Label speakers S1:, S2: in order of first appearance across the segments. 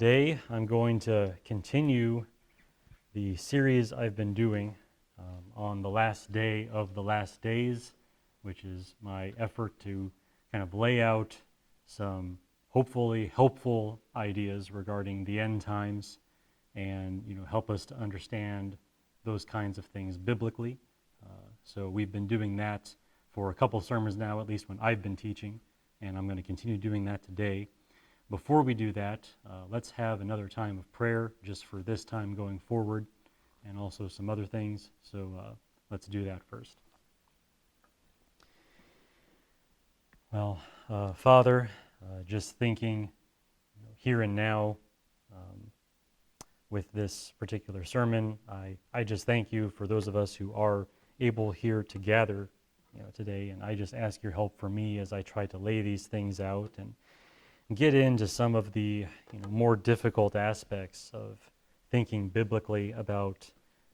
S1: Today I'm going to continue the series I've been doing on the last day of the last days, which is my effort to kind of lay out some hopefully helpful ideas regarding the end times and help us to understand those kinds of things biblically. So we've been doing that for a couple sermons now, at least when I've been teaching, and I'm going to continue doing that today. Before we do that, let's have another time of prayer just for this time going forward and also some other things. So let's do that first. Well, Father, just thinking here and now with this particular sermon, I just thank you for those of us who are able here to gather today, and I just ask your help for me as I try to lay these things out and get into some of the more difficult aspects of thinking biblically about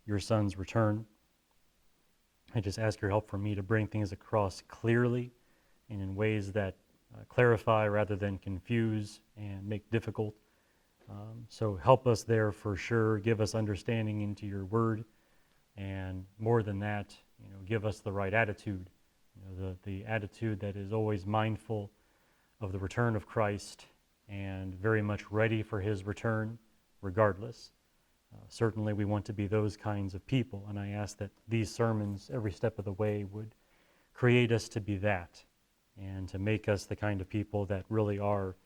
S1: your Son's return. I just ask your help for me to bring things across clearly and in ways that clarify rather than confuse and make difficult. So help us there for sure. Give us understanding into your word, and more than that, give us the right attitude, the attitude that is always mindful of the return of Christ and very much ready for his return regardless. Certainly we want to be those kinds of people, and I ask that these sermons every step of the way would create us to be that and to make us the kind of people that really are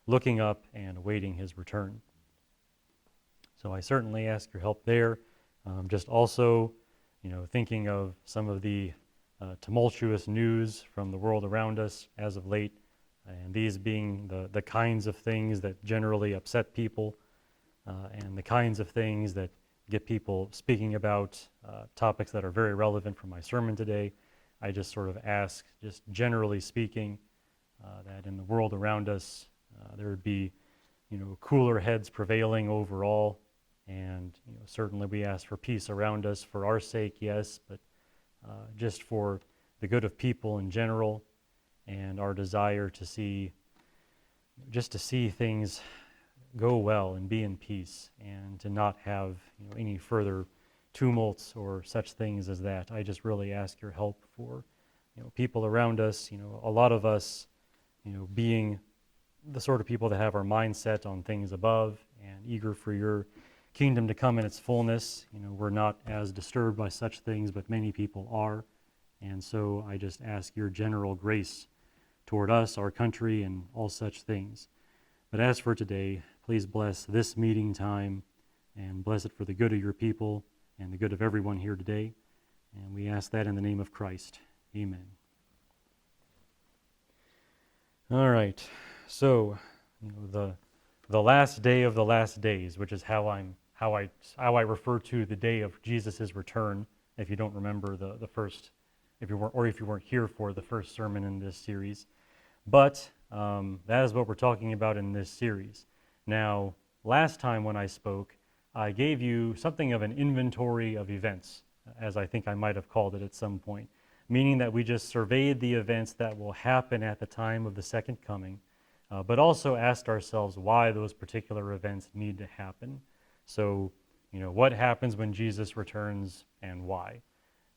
S1: looking up and awaiting his return. So I certainly ask your help there. Just also, thinking of some of the tumultuous news from the world around us as of late, and these being the kinds of things that generally upset people and the kinds of things that get people speaking about topics that are very relevant for my sermon today. I just sort of ask, just generally speaking, that in the world around us there would be cooler heads prevailing overall, and certainly we ask for peace around us for our sake, yes, but just for the good of people in general, and our desire to see things go well and be in peace, and to not have any further tumults or such things as that. I just really ask your help for people around us, a lot of us being the sort of people that have our mindset on things above and eager for your kingdom to come in its fullness. We're not as disturbed by such things, but many people are. And so I just ask your general grace toward us, our country, and all such things. But as for today, please bless this meeting time and bless it for the good of your people and the good of everyone here today. And we ask that in the name of Christ. Amen. All right. So, the last day of the last days, which is how I refer to the day of Jesus' return. If you don't remember the first, if you weren't here for the first sermon in this series, but that is what we're talking about in this series. Now, last time when I spoke, I gave you something of an inventory of events, as I think I might have called it at some point, meaning that we just surveyed the events that will happen at the time of the second coming, but also asked ourselves why those particular events need to happen. So, what happens when Jesus returns and why?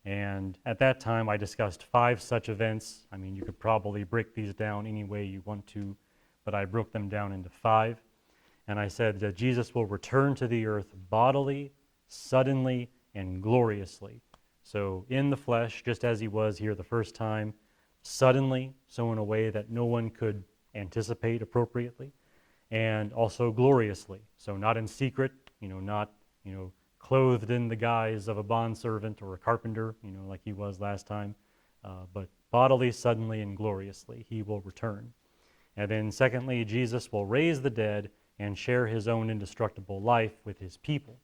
S1: And at that time, I discussed 5 such events. I mean, you could probably break these down any way you want to, but I broke them down into 5. And I said that Jesus will return to the earth bodily, suddenly, and gloriously. So in the flesh, just as he was here the first time, suddenly, so in a way that no one could anticipate appropriately, and also gloriously. So not in secret, not clothed in the guise of a bondservant or a carpenter, like he was last time, but bodily, suddenly, and gloriously, he will return. And then secondly, Jesus will raise the dead and share his own indestructible life with his people.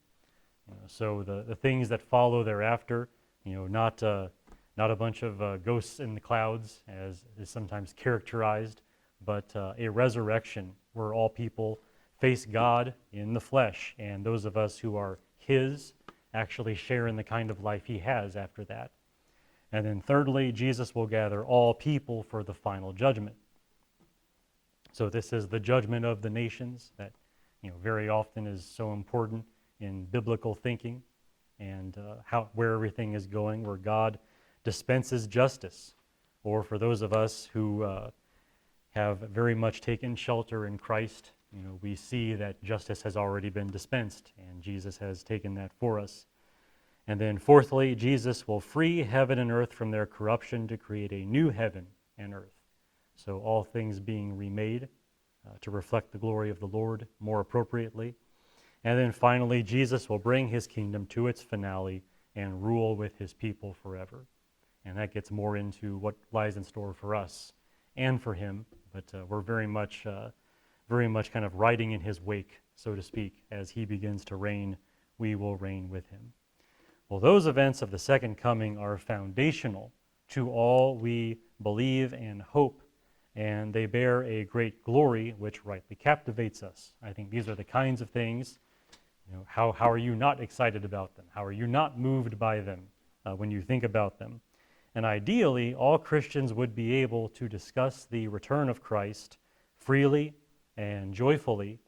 S1: So the things that follow thereafter, not a bunch of ghosts in the clouds, as is sometimes characterized, but a resurrection where all people face God in the flesh, and those of us who are his actually share in the kind of life he has after that. And then thirdly, Jesus will gather all people for the final judgment. So this is the judgment of the nations that very often is so important in biblical thinking and where everything is going, where God dispenses justice. Or for those of us who have very much taken shelter in Christ, we see that justice has already been dispensed, and Jesus has taken that for us. And then fourthly, Jesus will free heaven and earth from their corruption to create a new heaven and earth. So all things being remade to reflect the glory of the Lord more appropriately. And then finally, Jesus will bring his kingdom to its finale and rule with his people forever. And that gets more into what lies in store for us and for him, but we're very much kind of riding in his wake, so to speak. As he begins to reign, we will reign with him. Well, those events of the second coming are foundational to all we believe and hope, and they bear a great glory which rightly captivates us. I think these are the kinds of things, how are you not excited about them? How are you not moved by them when you think about them? And ideally, all Christians would be able to discuss the return of Christ freely and joyfully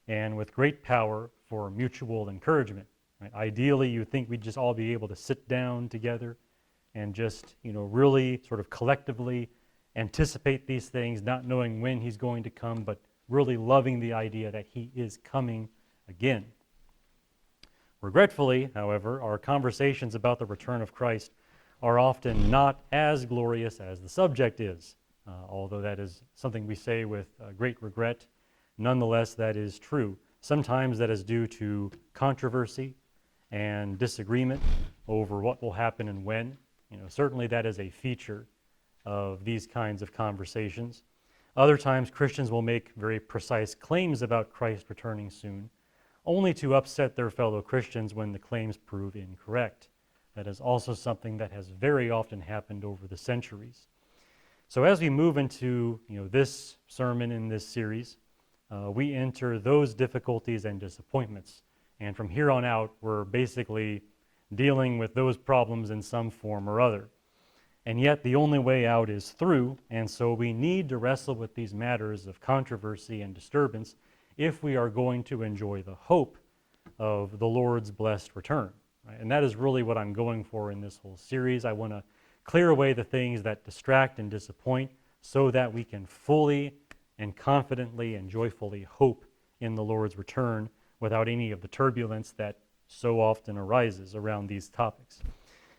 S1: and with great power for mutual encouragement. Right? Ideally, you think we'd just all be able to sit down together and just, really sort of collectively anticipate these things, not knowing when he's going to come, but really loving the idea that he is coming again. Regretfully, however, our conversations about the return of Christ are often not as glorious as the subject is. Although that is something we say with great regret, nonetheless that is true. Sometimes that is due to controversy and disagreement over what will happen and when. Certainly that is a feature of these kinds of conversations. Other times Christians will make very precise claims about Christ returning soon, only to upset their fellow Christians when the claims prove incorrect. That is also something that has very often happened over the centuries. So as we move into this sermon in this series, we enter those difficulties and disappointments. And from here on out, we're basically dealing with those problems in some form or other. And yet the only way out is through, and so we need to wrestle with these matters of controversy and disturbance if we are going to enjoy the hope of the Lord's blessed return. Right? And that is really what I'm going for in this whole series. I want to clear away the things that distract and disappoint so that we can fully and confidently and joyfully hope in the Lord's return without any of the turbulence that so often arises around these topics.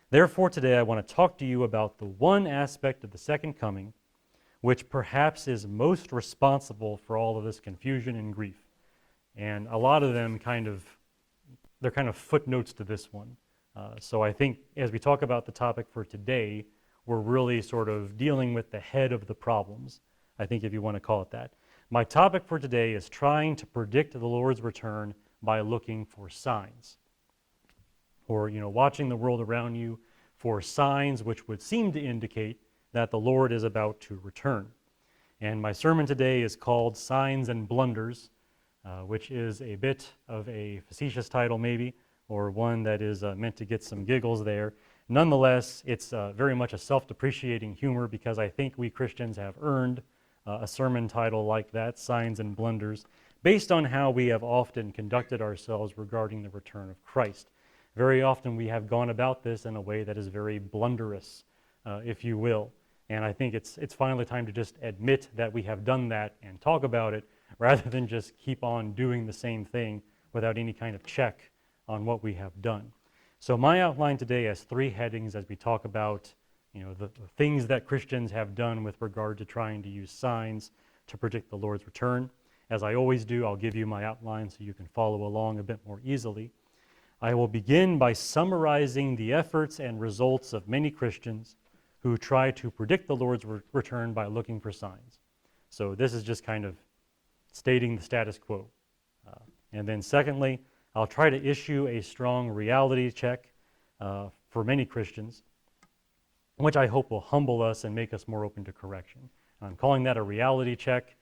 S1: Therefore, today I want to talk to you about the one aspect of the second coming which perhaps is most responsible for all of this confusion and grief. And a lot of them they're kind of footnotes to this one. So I think as we talk about the topic for today, we're really sort of dealing with the head of the problems, I think, if you want to call it that. My topic for today is trying to predict the Lord's return by looking for signs. Or, watching the world around you for signs which would seem to indicate that the Lord is about to return. And my sermon today is called Signs and Blunders, which is a bit of a facetious title maybe, or one that is meant to get some giggles there. Nonetheless, it's very much a self-depreciating humor because I think we Christians have earned a sermon title like that, Signs and Blunders, based on how we have often conducted ourselves regarding the return of Christ. Very often we have gone about this in a way that is very blunderous, if you will. And I think it's finally time to just admit that we have done that and talk about it rather than just keep on doing the same thing without any kind of check on what we have done. So my outline today has three headings as we talk about the things that Christians have done with regard to trying to use signs to predict the Lord's return. As I always do, I'll give you my outline so you can follow along a bit more easily. I will begin by summarizing the efforts and results of many Christians who try to predict the Lord's return by looking for signs. So this is just kind of stating the status quo. And then secondly, I'll try to issue a strong reality check for many Christians, which I hope will humble us and make us more open to correction. I'm calling that a reality check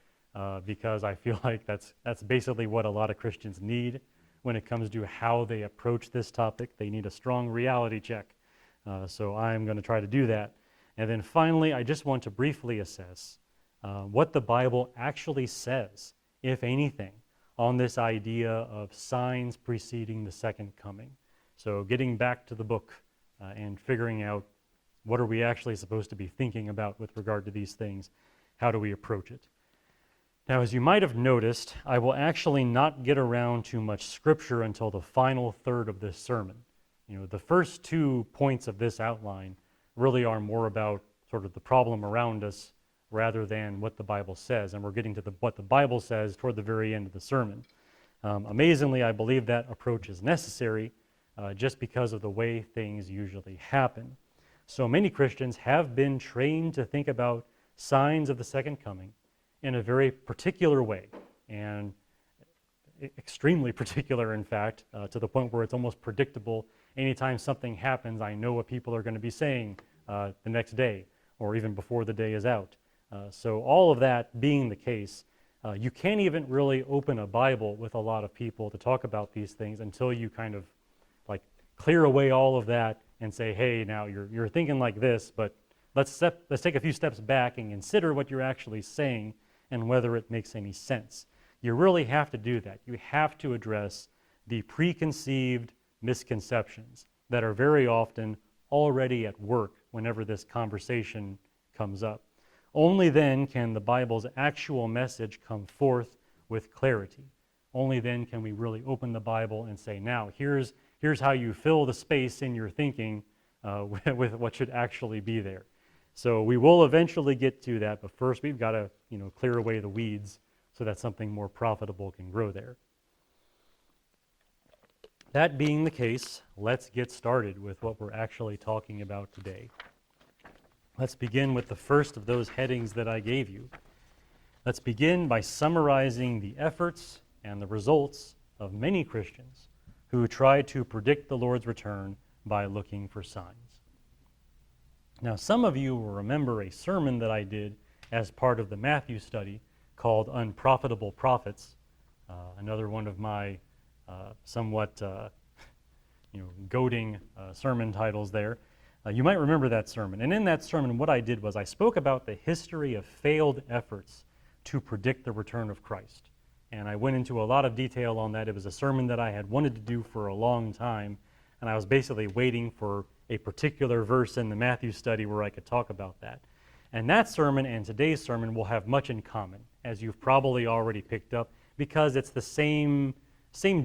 S1: because I feel like that's basically what a lot of Christians need when it comes to how they approach this topic. They need a strong reality check. So I'm going to try to do that. And then finally, I just want to briefly assess what the Bible actually says, if anything, on this idea of signs preceding the second coming. So getting back to the book and figuring out what are we actually supposed to be thinking about with regard to these things, how do we approach it. Now, as you might have noticed, I will actually not get around to much scripture until the final third of this sermon. The first 2 points of this outline really are more about sort of the problem around us rather than what the Bible says, and we're getting to what the Bible says toward the very end of the sermon. Amazingly, I believe that approach is necessary just because of the way things usually happen. So many Christians have been trained to think about signs of the second coming in a very particular way, and extremely particular, in fact, to the point where it's almost predictable. Anytime something happens, I know what people are going to be saying the next day, or even before the day is out. So all of that being the case, you can't even really open a Bible with a lot of people to talk about these things until you kind of like clear away all of that and say, hey, now you're thinking like this, but let's take a few steps back and consider what you're actually saying and whether it makes any sense. You really have to do that. You have to address the preconceived misconceptions that are very often already at work whenever this conversation comes up. Only then can the Bible's actual message come forth with clarity. Only then can we really open the Bible and say, now, here's how you fill the space in your thinking with what should actually be there. So we will eventually get to that, but first we've got to, clear away the weeds so that something more profitable can grow there. That being the case, let's get started with what we're actually talking about today. Let's begin with the first of those headings that I gave you. Let's begin by summarizing the efforts and the results of many Christians who try to predict the Lord's return by looking for signs. Now, some of you will remember a sermon that I did as part of the Matthew study called Unprofitable Prophets, another one of my somewhat goading sermon titles there. You might remember that sermon. And in that sermon, what I did was I spoke about the history of failed efforts to predict the return of Christ. And I went into a lot of detail on that. It was a sermon that I had wanted to do for a long time, and I was basically waiting for a particular verse in the Matthew study where I could talk about that. And that sermon and today's sermon will have much in common, as you've probably already picked up, because it's the same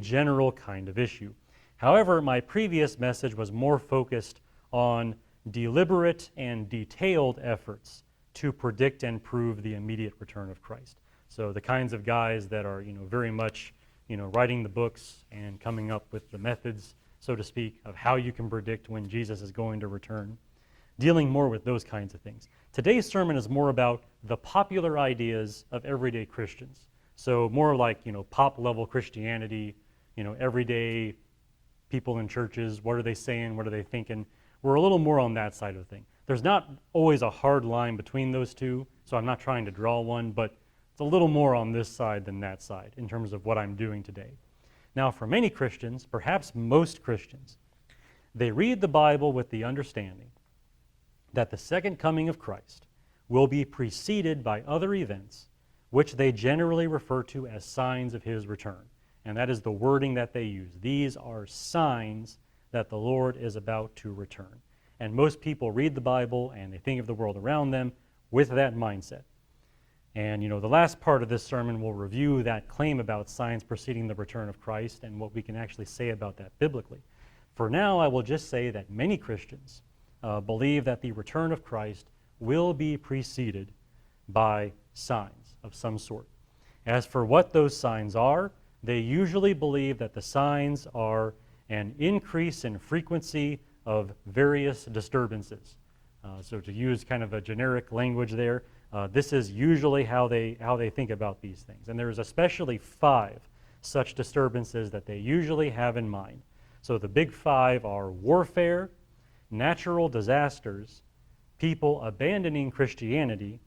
S1: general kind of issue. However, my previous message was more focused on deliberate and detailed efforts to predict and prove the immediate return of Christ. So the kinds of guys that are, very much, writing the books and coming up with the methods, so to speak, of how you can predict when Jesus is going to return, dealing more with those kinds of things. Today's sermon is more about the popular ideas of everyday Christians. So more like, pop-level Christianity, everyday people in churches, what are they saying, what are they thinking? We're a little more on that side of the thing. There's not always a hard line between those two, so I'm not trying to draw one, but it's a little more on this side than that side in terms of what I'm doing today. Now, for many Christians, perhaps most Christians, they read the Bible with the understanding that the second coming of Christ will be preceded by other events which they generally refer to as signs of his return. And that is the wording that they use. These are signs that the Lord is about to return. And most people read the Bible and they think of the world around them with that mindset. And, the last part of this sermon will review that claim about signs preceding the return of Christ and what we can actually say about that biblically. For now, I will just say that many Christians believe that the return of Christ will be preceded by signs of some sort. As for what those signs are, they usually believe that the signs are an increase in frequency of various disturbances. So to use kind of a generic language there, this is usually how they think about these things. And there's especially 5 such disturbances that they usually have in mind. So the big 5 are warfare, natural disasters, people abandoning Christianity,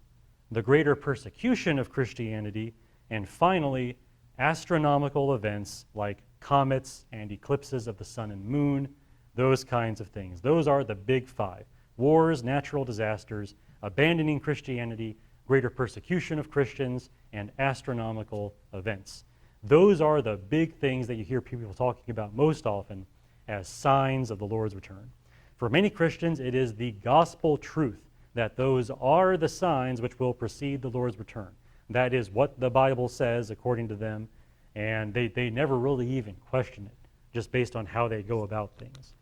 S1: the greater persecution of Christianity, and finally, astronomical events like comets and eclipses of the sun and moon, those kinds of things. Those are the big 5. Wars, natural disasters, abandoning Christianity, greater persecution of Christians, and astronomical events. Those are the big things that you hear people talking about most often as signs of the Lord's return. For many Christians, it is the gospel truth that those are the signs which will precede the Lord's return. That is what the Bible says according to them, and they never really even question it, just based on how they go about things.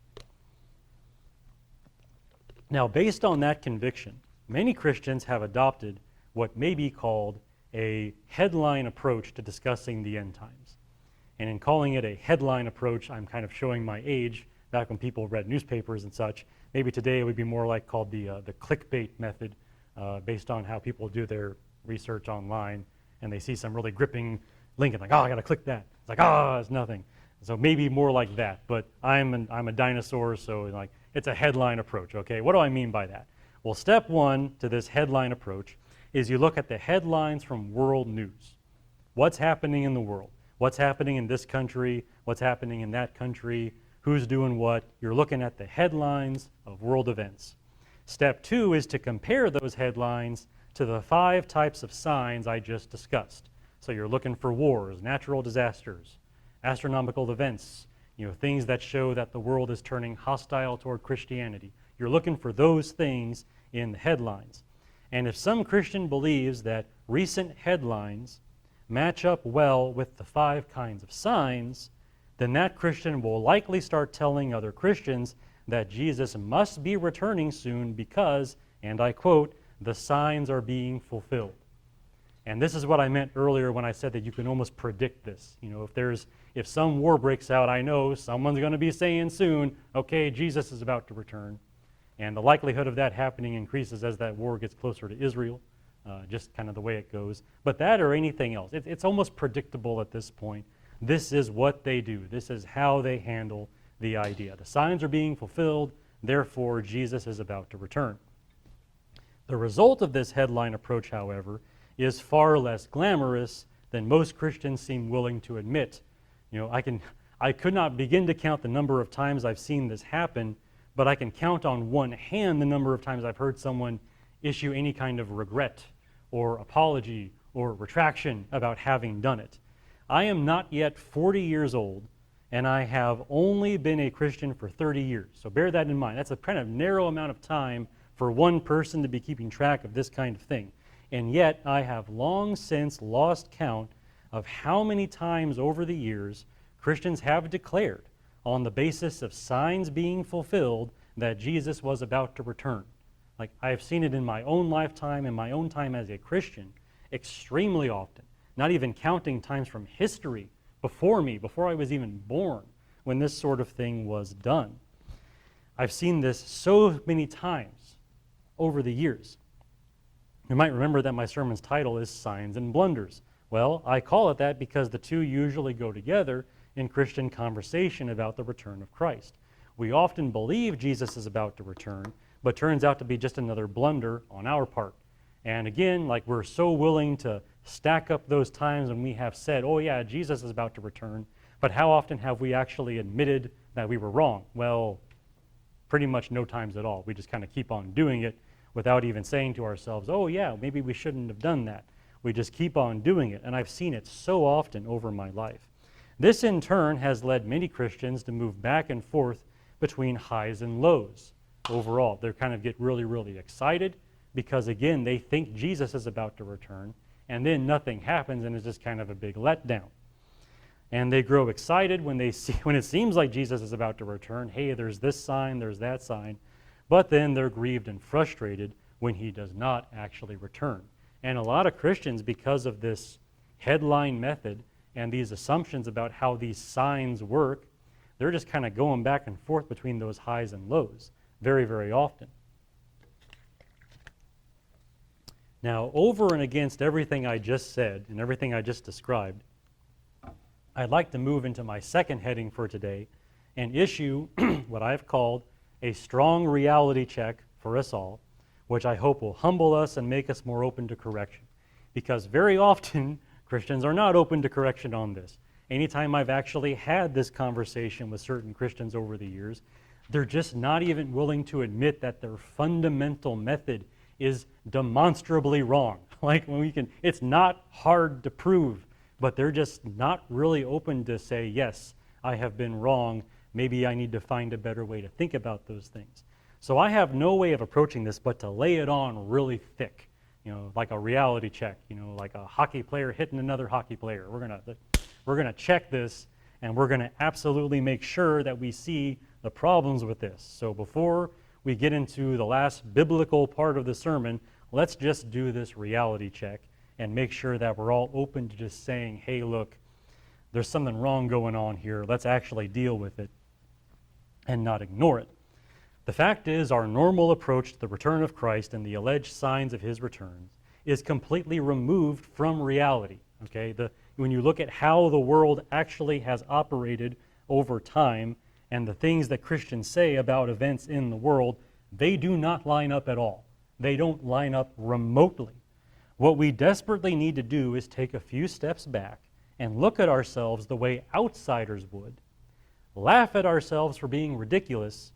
S1: Now, based on that conviction, many Christians have adopted what may be called a headline approach to discussing the end times. And in calling it a headline approach, I'm kind of showing my age, back when people read newspapers and such. Maybe today it would be more like called the clickbait method, based on how people do their research online, and they see some really gripping link and like, oh, I got to click that. It's like, oh, it's nothing. So maybe more like that. But I'm a dinosaur, so like it's a headline approach. Okay, what do I mean by that? Well, step one to this headline approach is you look at the headlines from world news. What's happening in the world? What's happening in this country? What's happening in that country? Who's doing what? You're looking at the headlines of world events. Step two is to compare those headlines to the 5 types of signs I just discussed. So you're looking for wars, natural disasters, astronomical events, things that show that the world is turning hostile toward Christianity. You're looking for those things in the headlines. And if some Christian believes that recent headlines match up well with the 5 kinds of signs, then that Christian will likely start telling other Christians that Jesus must be returning soon because, and I quote, the signs are being fulfilled. And this is what I meant earlier when I said that you can almost predict this. If some war breaks out, I know someone's going to be saying soon, okay, Jesus is about to return. And the likelihood of that happening increases as that war gets closer to Israel, just kind of the way it goes. But that or anything else, it's almost predictable at this point. This is what they do. This is how they handle the idea. The signs are being fulfilled, therefore Jesus is about to return. The result of this headline approach, however, is far less glamorous than most Christians seem willing to admit. I could not begin to count the number of times I've seen this happen, but I can count on one hand the number of times I've heard someone issue any kind of regret or apology or retraction about having done it. I am not yet 40 years old, and I have only been a Christian for 30 years. So bear that in mind. That's a kind of narrow amount of time for one person to be keeping track of this kind of thing. And yet I have long since lost count of how many times over the years Christians have declared, on the basis of signs being fulfilled, that Jesus was about to return. Like, I have seen it in my own lifetime, in my own time as a Christian, extremely often, not even counting times from history before me, before I was even born, when this sort of thing was done. I've seen this so many times over the years. You might remember that my sermon's title is Signs and Blunders. Well, I call it that because the two usually go together in Christian conversation about the return of Christ. We often believe Jesus is about to return, but turns out to be just another blunder on our part. And again, like, we're so willing to stack up those times when we have said, oh yeah, Jesus is about to return, but how often have we actually admitted that we were wrong? Well, pretty much no times at all. We just kind of keep on doing it without even saying to ourselves, oh yeah, maybe we shouldn't have done that. We just keep on doing it, and I've seen it so often over my life. This in turn has led many Christians to move back and forth between highs and lows overall. They kind of get really, really excited because, again, they think Jesus is about to return, and then nothing happens, and it's just kind of a big letdown. And they grow excited when it seems like Jesus is about to return. Hey, there's this sign, there's that sign. But then they're grieved and frustrated when he does not actually return. And a lot of Christians, because of this headline method and these assumptions about how these signs work, they're just kind of going back and forth between those highs and lows very, very often. Now, over and against everything I just said and everything I just described, I'd like to move into my second heading for today and issue what I've called a strong reality check for us all, which I hope will humble us and make us more open to correction. Because very often, Christians are not open to correction on this. Anytime I've actually had this conversation with certain Christians over the years, they're just not even willing to admit that their fundamental method is demonstrably wrong. It's not hard to prove but they're just not really open to say, yes, I have been wrong. Maybe I need to find a better way to think about those things. So I have no way of approaching this but to lay it on really thick, like a reality check, like a hockey player hitting another hockey player. We're gonna check this, and we're gonna absolutely make sure that we see the problems with this. So before we get into the last biblical part of the sermon, let's just do this reality check and make sure that we're all open to just saying, hey, look, there's something wrong going on here. Let's actually deal with it and not ignore it. The fact is, our normal approach to the return of Christ and the alleged signs of his return is completely removed from reality. Okay? When you look at how the world actually has operated over time and the things that Christians say about events in the world, they do not line up at all. They don't line up remotely. What we desperately need to do is take a few steps back and look at ourselves the way outsiders would, laugh at ourselves for being ridiculous,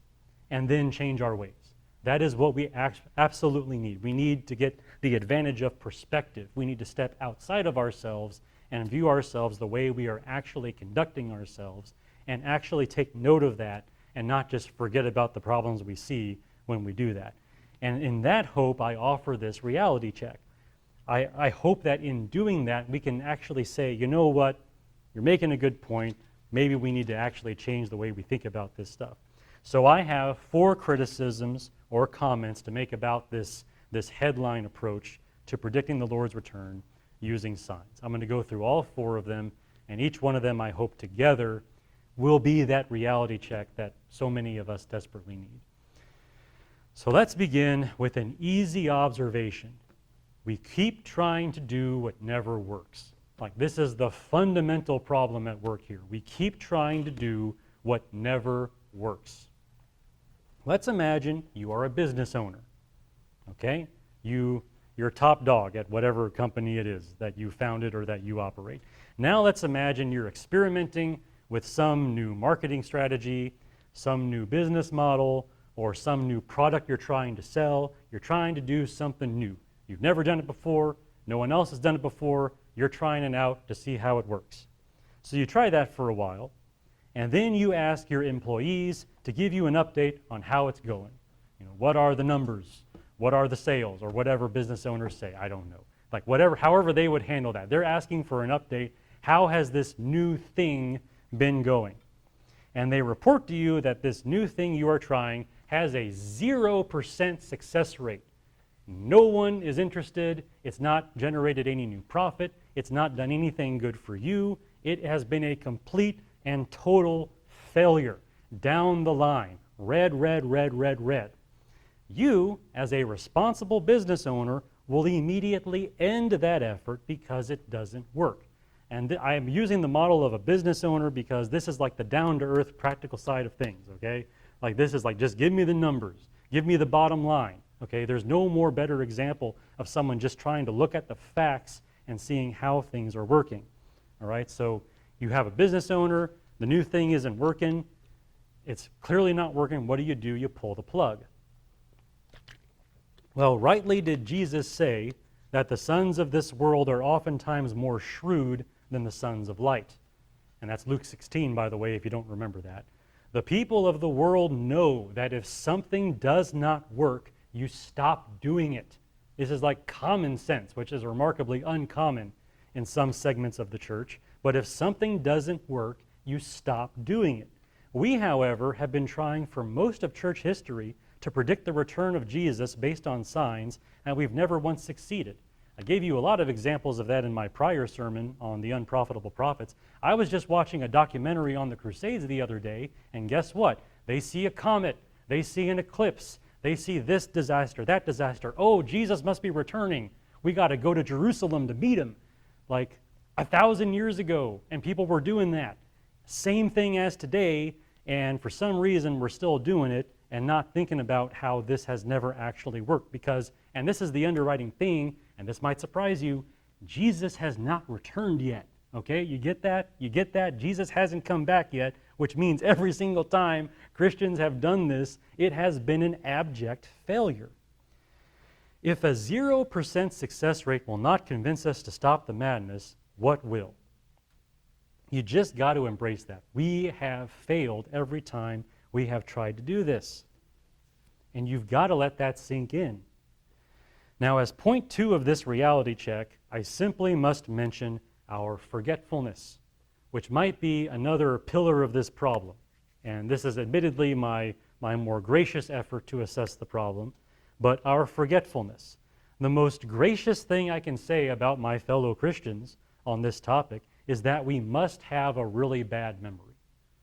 S1: and then change our ways. That is what we absolutely need. We need to get the advantage of perspective. We need to step outside of ourselves and view ourselves the way we are actually conducting ourselves and actually take note of that and not just forget about the problems we see when we do that. And in that hope, I offer this reality check. I hope that in doing that, we can actually say, you know what, you're making a good point. Maybe we need to actually change the way we think about this stuff. So I have 4 criticisms or comments to make about this headline approach to predicting the Lord's return using signs. I'm going to go through all 4 of them, and each one of them, I hope, together will be that reality check that so many of us desperately need. So let's begin with an easy observation. We keep trying to do what never works. Like, this is the fundamental problem at work here. We keep trying to do what never works. Let's imagine you are a business owner, okay? You're top dog at whatever company it is that you founded or that you operate. Now let's imagine you're experimenting with some new marketing strategy, some new business model, or some new product you're trying to sell. You're trying to do something new. You've never done it before. No one else has done it before. You're trying it out to see how it works. So you try that for a while, and then you ask your employees to give you an update on how it's going. What are the numbers? What are the sales? Or whatever business owners say. I don't know. Like however they would handle that. They're asking for an update. How has this new thing been going? And they report to you that this new thing you are trying has a 0% success rate. No one is interested. It's not generated any new profit. It's not done anything good for you. It has been a complete and total failure. Down the line. Red, red, red, red, red. You, as a responsible business owner, will immediately end that effort because it doesn't work. And I am using the model of a business owner because this is like the down-to-earth practical side of things, okay? Like, this is like, just give me the numbers. Give me the bottom line, okay? There's no more better example of someone just trying to look at the facts and seeing how things are working, all right? So you have a business owner. The new thing isn't working. It's clearly not working. What do? You pull the plug. Well, rightly did Jesus say that the sons of this world are oftentimes more shrewd than the sons of light. And that's Luke 16, by the way, if you don't remember that. The people of the world know that if something does not work, you stop doing it. This is like common sense, which is remarkably uncommon in some segments of the church. But if something doesn't work, you stop doing it. We, however, have been trying for most of church history to predict the return of Jesus based on signs, and we've never once succeeded. I gave you a lot of examples of that in my prior sermon on the unprofitable prophets. I was just watching a documentary on the Crusades the other day, and guess what? They see a comet. They see an eclipse. They see this disaster, that disaster. Oh, Jesus must be returning. We got to go to Jerusalem to meet him. Like 1,000 years ago, and people were doing that. Same thing as today, and for some reason we're still doing it and not thinking about how this has never actually worked because, and this is the underwriting thing, and this might surprise you, Jesus has not returned yet, okay? You get that? You get that? Jesus hasn't come back yet, which means every single time Christians have done this, it has been an abject failure. If a 0% success rate will not convince us to stop the madness, what will? You just got to embrace that. We have failed every time we have tried to do this. And you've got to let that sink in. Now, as point 2 of this reality check, I simply must mention our forgetfulness, which might be another pillar of this problem. And this is admittedly my more gracious effort to assess the problem, but our forgetfulness. The most gracious thing I can say about my fellow Christians on this topic is that we must have a really bad memory.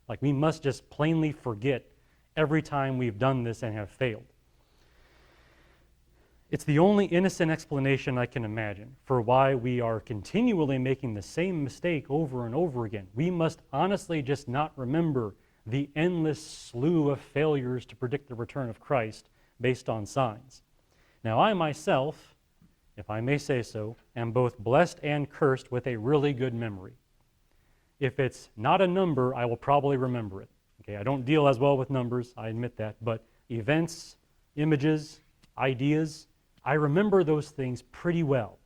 S1: Like, we must just plainly forget every time we've done this and have failed. It's the only innocent explanation I can imagine for why we are continually making the same mistake over and over again. We must honestly just not remember the endless slew of failures to predict the return of Christ based on signs. Now, I myself, if I may say so, am both blessed and cursed with a really good memory. If it's not a number, I will probably remember it. Okay, I don't deal as well with numbers, I admit that, but events, images, ideas, I remember those things pretty well.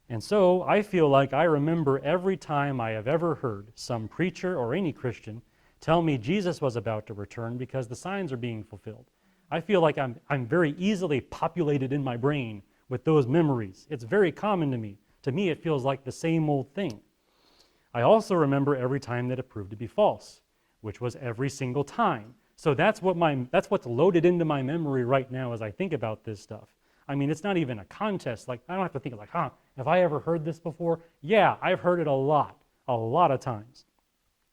S1: And so I feel like I remember every time I have ever heard some preacher or any Christian tell me Jesus was about to return because the signs are being fulfilled. I feel like I'm very easily populated in my brain with those memories. It's very common to me. To me, it feels like the same old thing. I also remember every time that it proved to be false, which was every single time. So that's what's loaded into my memory right now as I think about this stuff. I mean, it's not even a contest. Like, I don't have to think like, have I ever heard this before? Yeah, I've heard it a lot of times.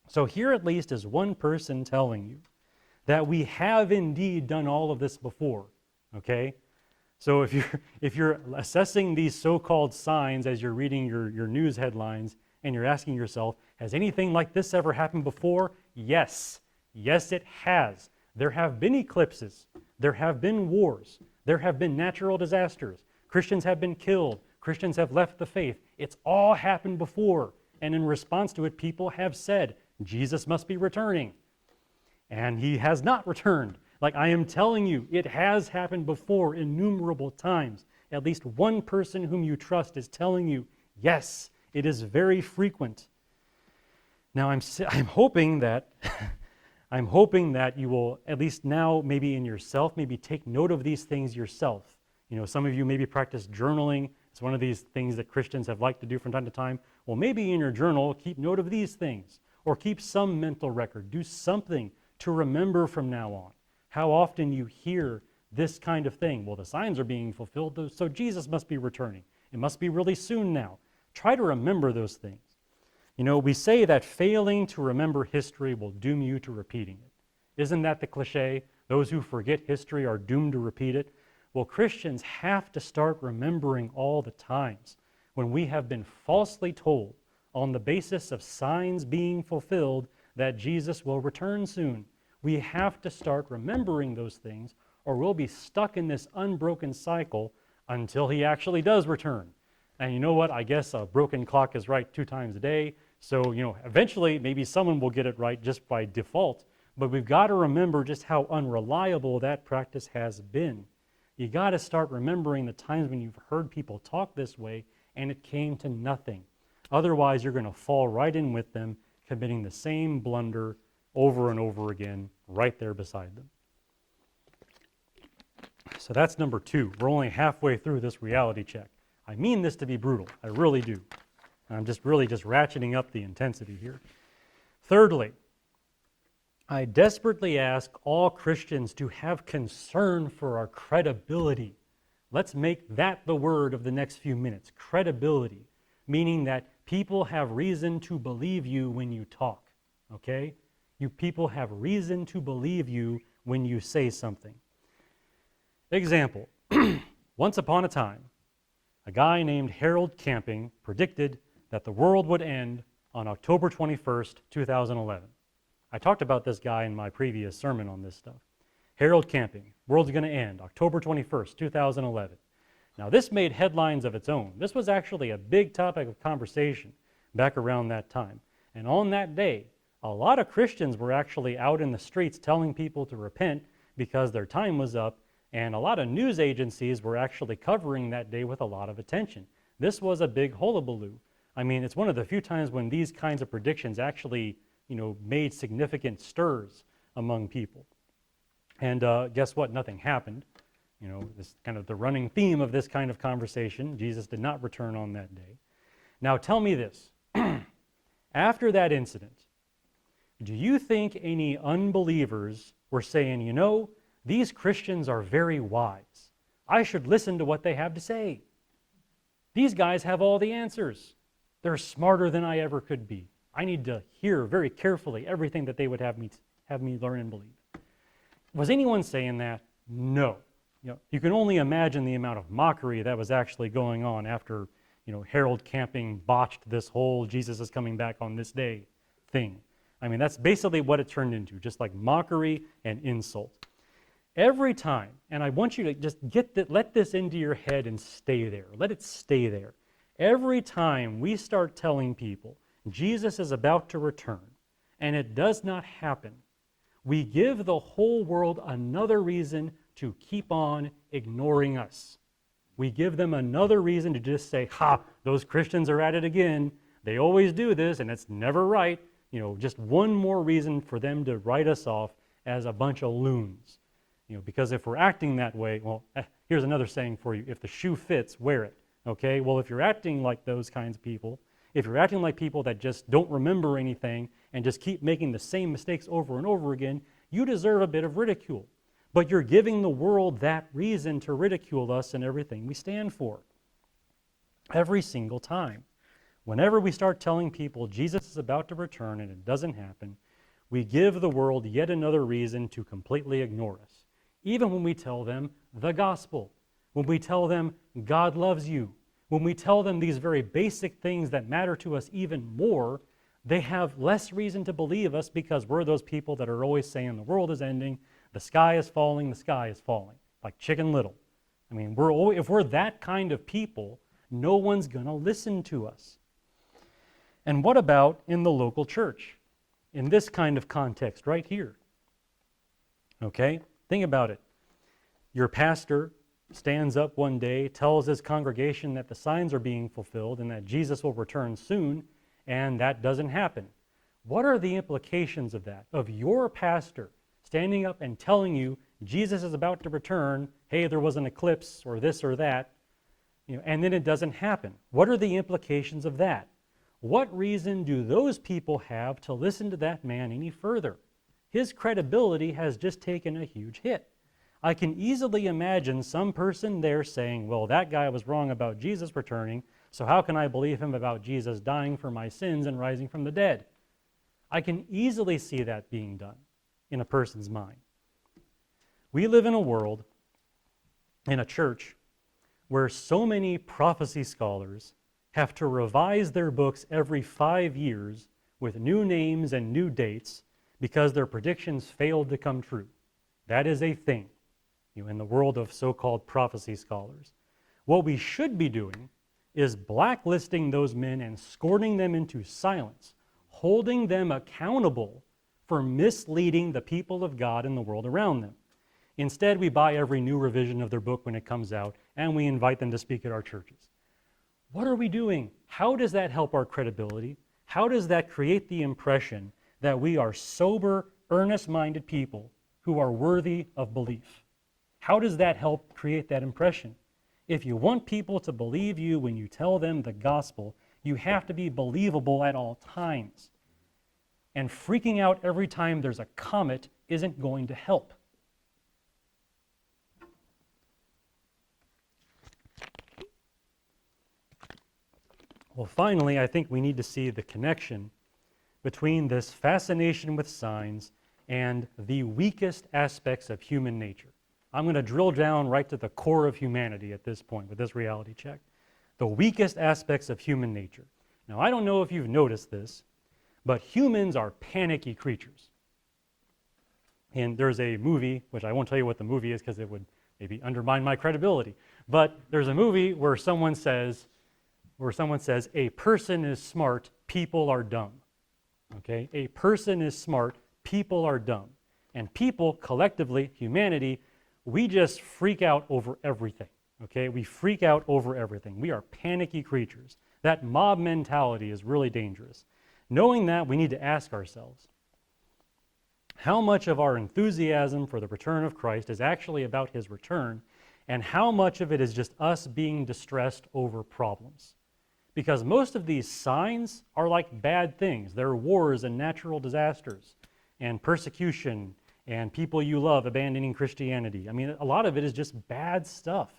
S1: So here at least is one person telling you that we have indeed done all of this before, okay? So if you're assessing these so-called signs as you're reading your news headlines and you're asking yourself, has anything like this ever happened before? Yes. Yes, it has. There have been eclipses. There have been wars. There have been natural disasters. Christians have been killed. Christians have left the faith. It's all happened before. And in response to it, people have said, Jesus must be returning. And he has not returned. Like, I am telling you, it has happened before innumerable times. At least one person whom you trust is telling you, yes, it is very frequent. Now, I'm hoping that I'm hoping that you will, at least now, maybe in yourself, maybe take note of these things yourself. You know, some of you maybe practice journaling. It's one of these things that Christians have liked to do from time to time. Well, maybe in your journal, keep note of these things, or keep some mental record. Do something to remember from now on. How often you hear this kind of thing. Well, the signs are being fulfilled, so Jesus must be returning. It must be really soon now. Try to remember those things. You know, we say that failing to remember history will doom you to repeating it. Isn't that the cliche? Those who forget history are doomed to repeat it. Well, Christians have to start remembering all the times when we have been falsely told on the basis of signs being fulfilled that Jesus will return soon. We have to start remembering those things, or we'll be stuck in this unbroken cycle until he actually does return. And you know what? I guess a broken clock is right 2 times a day. So, you know, eventually maybe someone will get it right just by default. But we've got to remember just how unreliable that practice has been. You got to start remembering the times when you've heard people talk this way and it came to nothing. Otherwise, you're going to fall right in with them, committing the same blunder over and over again, right there beside them. So that's number 2. We're only halfway through this reality check. I mean this to be brutal. I really do. I'm just ratcheting up the intensity here. Thirdly, I desperately ask all Christians to have concern for our credibility. Let's make that the word of the next few minutes. Credibility, meaning that people have reason to believe you when you talk, okay? You people have reason to believe you when you say something. Example, once upon a time, a guy named Harold Camping predicted that the world would end on October 21st, 2011. I talked about this guy in my previous sermon on this stuff. Harold Camping, world's going to end October 21st, 2011. Now, this made headlines of its own. This was actually a big topic of conversation back around that time. And on that day, a lot of Christians were actually out in the streets telling people to repent because their time was up, and a lot of news agencies were actually covering that day with a lot of attention. This was a big hullabaloo. I mean, it's one of the few times when these kinds of predictions actually, made significant stirs among people. And guess what? Nothing happened. This kind of the running theme of this kind of conversation. Jesus did not return on that day. Now tell me this. After that incident, do you think any unbelievers were saying, these Christians are very wise. I should listen to what they have to say. These guys have all the answers. They're smarter than I ever could be. I need to hear very carefully everything that they would have me learn and believe. Was anyone saying that? No. You can only imagine the amount of mockery that was actually going on after, Harold Camping botched this whole Jesus is coming back on this day thing. I mean, that's basically what it turned into, just like mockery and insult. Every time, and I want you to just let this into your head and stay there. Let it stay there. Every time we start telling people Jesus is about to return, and it does not happen, we give the whole world another reason to keep on ignoring us. We give them another reason to just say, those Christians are at it again. They always do this, and it's never right. Just one more reason for them to write us off as a bunch of loons. Because if we're acting that way, well, here's another saying for you. If the shoe fits, wear it. Okay? Well, if you're acting like those kinds of people, if you're acting like people that just don't remember anything and just keep making the same mistakes over and over again, you deserve a bit of ridicule. But you're giving the world that reason to ridicule us and everything we stand for. Every single time. Whenever we start telling people Jesus is about to return and it doesn't happen, we give the world yet another reason to completely ignore us. Even when we tell them the gospel, when we tell them God loves you, when we tell them these very basic things that matter to us even more, they have less reason to believe us because we're those people that are always saying the world is ending, the sky is falling, the sky is falling, like Chicken Little. I mean, if we're that kind of people, no one's going to listen to us. And what about in the local church? In this kind of context right here. Okay? Think about it. Your pastor stands up one day, tells his congregation that the signs are being fulfilled and that Jesus will return soon, and that doesn't happen. What are the implications of that? Of your pastor standing up and telling you Jesus is about to return, hey, there was an eclipse or this or that, and then it doesn't happen. What are the implications of that? What reason do those people have to listen to that man any further? His credibility has just taken a huge hit. I can easily imagine some person there saying, well, that guy was wrong about Jesus returning, so how can I believe him about Jesus dying for my sins and rising from the dead? I can easily see that being done in a person's mind. We live in a world, in a church, where so many prophecy scholars have to revise their books every 5 years with new names and new dates because their predictions failed to come true. That is a thing in the world of so-called prophecy scholars. What we should be doing is blacklisting those men and scorning them into silence, holding them accountable for misleading the people of God in the world around them. Instead, we buy every new revision of their book when it comes out, and we invite them to speak at our churches. What are we doing? How does that help our credibility? How does that create the impression that we are sober, earnest-minded people who are worthy of belief? How does that help create that impression? If you want people to believe you when you tell them the gospel, you have to be believable at all times. And freaking out every time there's a comet isn't going to help. Well, finally, I think we need to see the connection between this fascination with signs and the weakest aspects of human nature. I'm going to drill down right to the core of humanity at this point with this reality check. The weakest aspects of human nature. Now, I don't know if you've noticed this, but humans are panicky creatures. And there's a movie, which I won't tell you what the movie is because it would maybe undermine my credibility, but there's a movie where someone says, a person is smart, people are dumb. Okay? A person is smart, people are dumb. And people, collectively, humanity, we just freak out over everything. Okay? We freak out over everything. We are panicky creatures. That mob mentality is really dangerous. Knowing that, we need to ask ourselves, how much of our enthusiasm for the return of Christ is actually about his return, and how much of it is just us being distressed over problems? Because most of these signs are like bad things. They're wars and natural disasters and persecution and people you love abandoning Christianity. I mean, a lot of it is just bad stuff.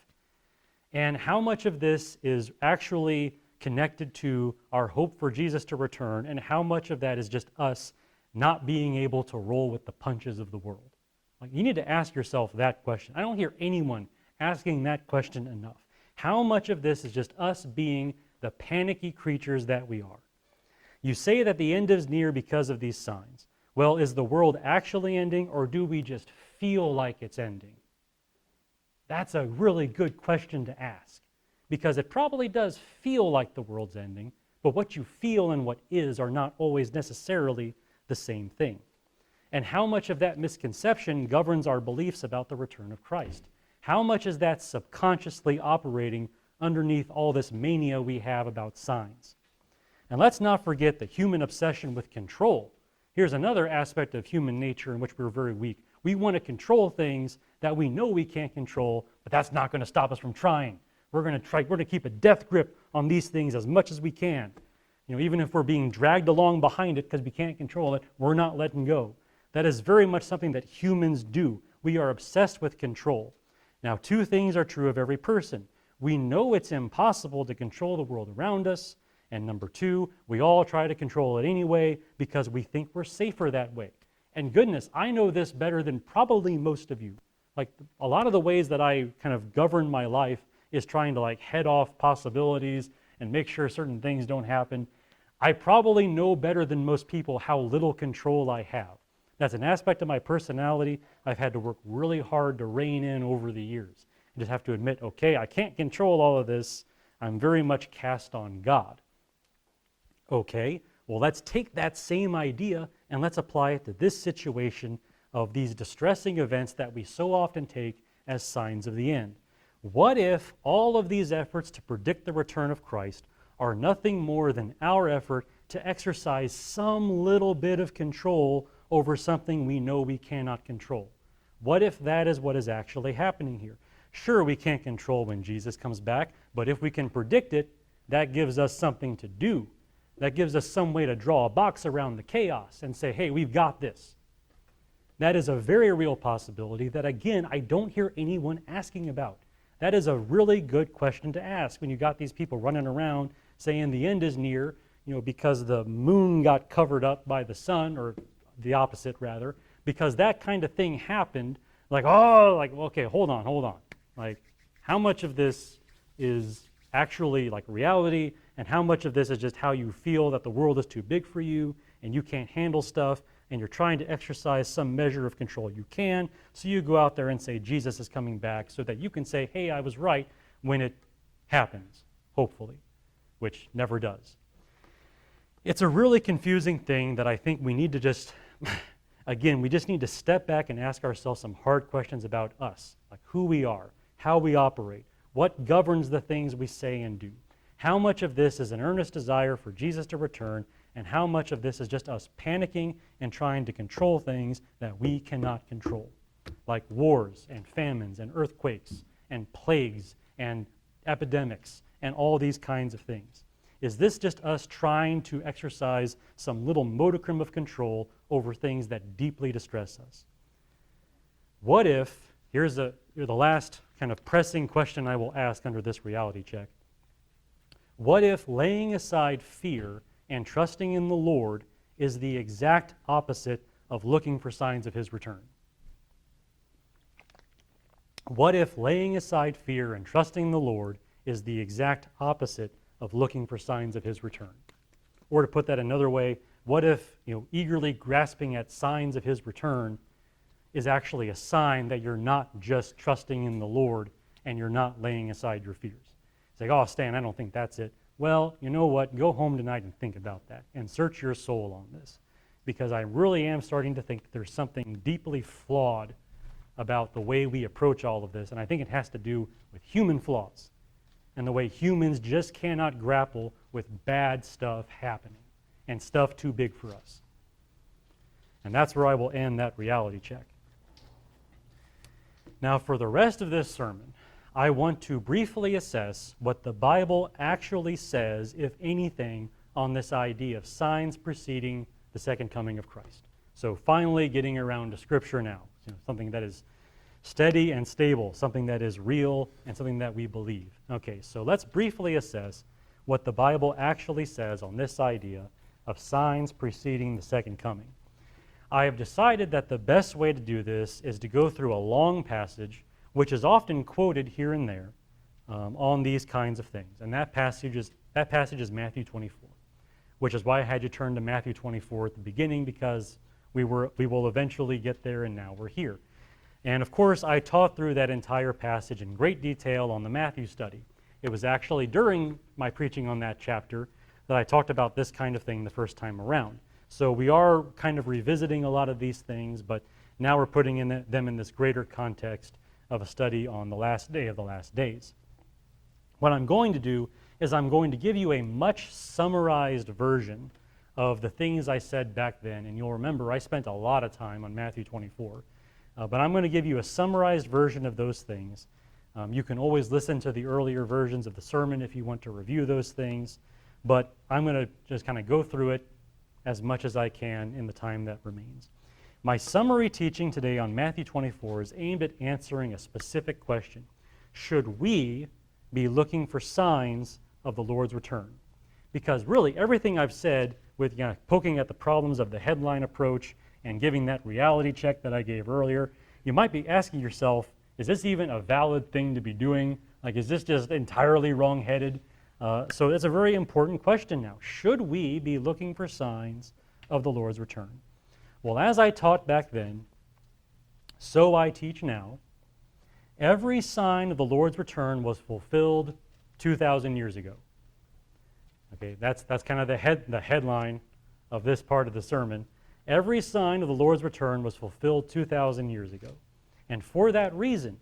S1: And how much of this is actually connected to our hope for Jesus to return, and how much of that is just us not being able to roll with the punches of the world? Like, you need to ask yourself that question. I don't hear anyone asking that question enough. How much of this is just us being the panicky creatures that we are? You say that the end is near because of these signs. Well, is the world actually ending, or do we just feel like it's ending? That's a really good question to ask, because it probably does feel like the world's ending, but what you feel and what is are not always necessarily the same thing. And how much of that misconception governs our beliefs about the return of Christ? How much is that subconsciously operating underneath all this mania we have about signs? And let's not forget the human obsession with control. Here's another aspect of human nature in which we're very weak. We want to control things that we know we can't control, but that's not going to stop us from trying. We're going to keep a death grip on these things as much as we can. You know, even if we're being dragged along behind it because we can't control it, we're not letting go. That is very much something that humans do. We are obsessed with control. Now, two things are true of every person. We know it's impossible to control the world around us, and number two, we all try to control it anyway because we think we're safer that way. And goodness, I know this better than probably most of you. Like, a lot of the ways that I kind of govern my life is trying to head off possibilities and make sure certain things don't happen. I probably know better than most people how little control I have. That's an aspect of my personality I've had to work really hard to rein in over the years. I just have to admit, okay, I can't control all of this. I'm very much cast on God. Okay, well, let's take that same idea and let's apply it to this situation of these distressing events that we so often take as signs of the end. What if all of these efforts to predict the return of Christ are nothing more than our effort to exercise some little bit of control over something we know we cannot control? What if that is what is actually happening here? Sure, we can't control when Jesus comes back, but if we can predict it, that gives us something to do. That gives us some way to draw a box around the chaos and say, hey, we've got this. That is a very real possibility that, again, I don't hear anyone asking about. That is a really good question to ask when you got these people running around saying the end is near, because the moon got covered up by the sun, or the opposite rather, because that kind of thing happened. Okay, hold on. How much of this is actually reality, and how much of this is just how you feel that the world is too big for you and you can't handle stuff and you're trying to exercise some measure of control you can, so you go out there and say Jesus is coming back so that you can say, hey, I was right when it happens, hopefully, which never does. It's a really confusing thing that I think we need to just, again, we just need to step back and ask ourselves some hard questions about us, like who we are, how we operate, what governs the things we say and do. How much of this is an earnest desire for Jesus to return, and how much of this is just us panicking and trying to control things that we cannot control, like wars and famines and earthquakes and plagues and epidemics and all these kinds of things. Is this just us trying to exercise some little modicum of control over things that deeply distress us? What if, here's the last kind of pressing question I will ask under this reality check. What if laying aside fear and trusting in the Lord is the exact opposite of looking for signs of His return? What if laying aside fear and trusting in the Lord is the exact opposite of looking for signs of His return? Or to put that another way, what if eagerly grasping at signs of His return is actually a sign that you're not just trusting in the Lord and you're not laying aside your fears? It's like, oh, Stan, I don't think that's it. Well, you know what? Go home tonight and think about that and search your soul on this, because I really am starting to think there's something deeply flawed about the way we approach all of this, and I think it has to do with human flaws. and the way humans just cannot grapple with bad stuff happening and stuff too big for us. And that's where I will end that reality check. Now, for the rest of this sermon, I want to briefly assess what the Bible actually says, if anything, on this idea of signs preceding the second coming of Christ. So finally getting around to Scripture now, something that is steady and stable, something that is real, and something that we believe. Okay, so let's briefly assess what the Bible actually says on this idea of signs preceding the second coming. I have decided that the best way to do this is to go through a long passage, which is often quoted here and there on these kinds of things. And that passage is Matthew 24, which is why I had you turn to Matthew 24 at the beginning, because we will eventually get there, and now we're here. And of course, I taught through that entire passage in great detail on the Matthew study. It was actually during my preaching on that chapter that I talked about this kind of thing the first time around. So we are kind of revisiting a lot of these things, but now we're putting them in this greater context of a study on the last day of the last days. What I'm going to do is I'm going to give you a much summarized version of the things I said back then. And you'll remember I spent a lot of time on Matthew 24. But I'm going to give you a summarized version of those things. You can always listen to the earlier versions of the sermon if you want to review those things. But I'm going to just kind of go through it as much as I can in the time that remains. My summary teaching today on Matthew 24 is aimed at answering a specific question. Should we be looking for signs of the Lord's return? Because really everything I've said with poking at the problems of the headline approach and giving that reality check that I gave earlier, you might be asking yourself, is this even a valid thing to be doing? Like, is this just entirely wrong-headed? So it's a very important question now. Should we be looking for signs of the Lord's return? Well, as I taught back then, so I teach now. Every sign of the Lord's return was fulfilled 2,000 years ago. Okay, that's kind of the headline of this part of the sermon. Every sign of the Lord's return was fulfilled 2,000 years ago. And for that reason,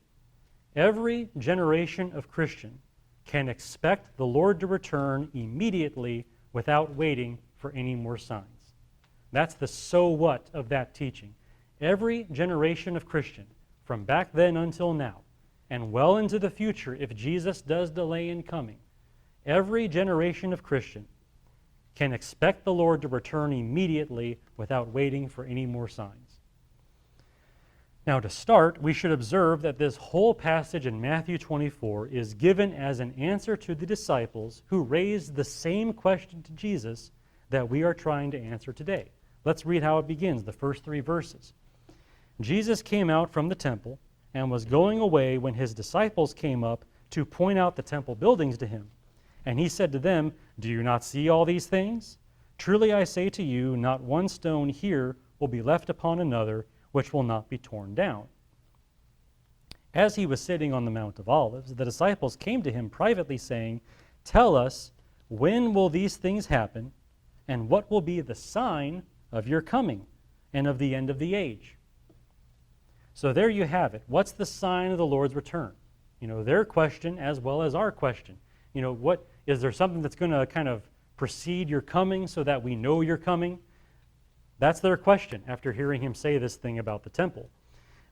S1: every generation of Christian can expect the Lord to return immediately without waiting for any more signs. That's the so what of that teaching. Every generation of Christian, from back then until now, and well into the future if Jesus does delay in coming, every generation of Christian can expect the Lord to return immediately without waiting for any more signs. Now, to start, we should observe that this whole passage in Matthew 24 is given as an answer to the disciples who raised the same question to Jesus that we are trying to answer today. Let's read how it begins, the first 3 verses. Jesus came out from the temple and was going away when his disciples came up to point out the temple buildings to him. And he said to them, "Do you not see all these things? Truly I say to you, not one stone here will be left upon another, which will not be torn down." As he was sitting on the Mount of Olives, the disciples came to him privately, saying, "Tell us, when will these things happen, and what will be the sign of your coming and of the end of the age?" So there you have it. What's the sign of the Lord's return? Their question as well as our question. What is there something that's going to kind of precede your coming so that we know you're coming? That's their question after hearing him say this thing about the temple.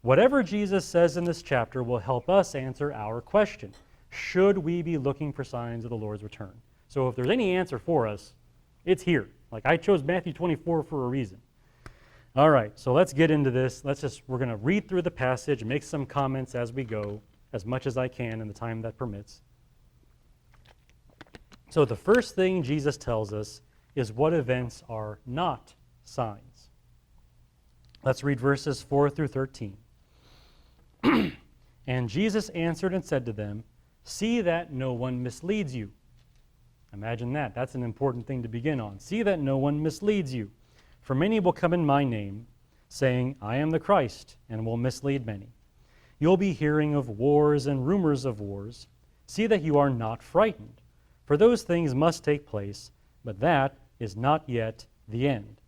S1: Whatever Jesus says in this chapter will help us answer our question. Should we be looking for signs of the Lord's return? So if there's any answer for us, it's here. Like, I chose Matthew 24 for a reason. All right, so let's get into this. We're going to read through the passage and make some comments as we go, as much as I can in the time that permits. So the first thing Jesus tells us is what events are not signs. Let's read verses 4 through 13. And Jesus answered and said to them, "See that no one misleads you." Imagine that. That's an important thing to begin on. "See that no one misleads you. For many will come in my name, saying, 'I am the Christ,' and will mislead many. You'll be hearing of wars and rumors of wars. See that you are not frightened. For those things must take place, but that is not yet the end.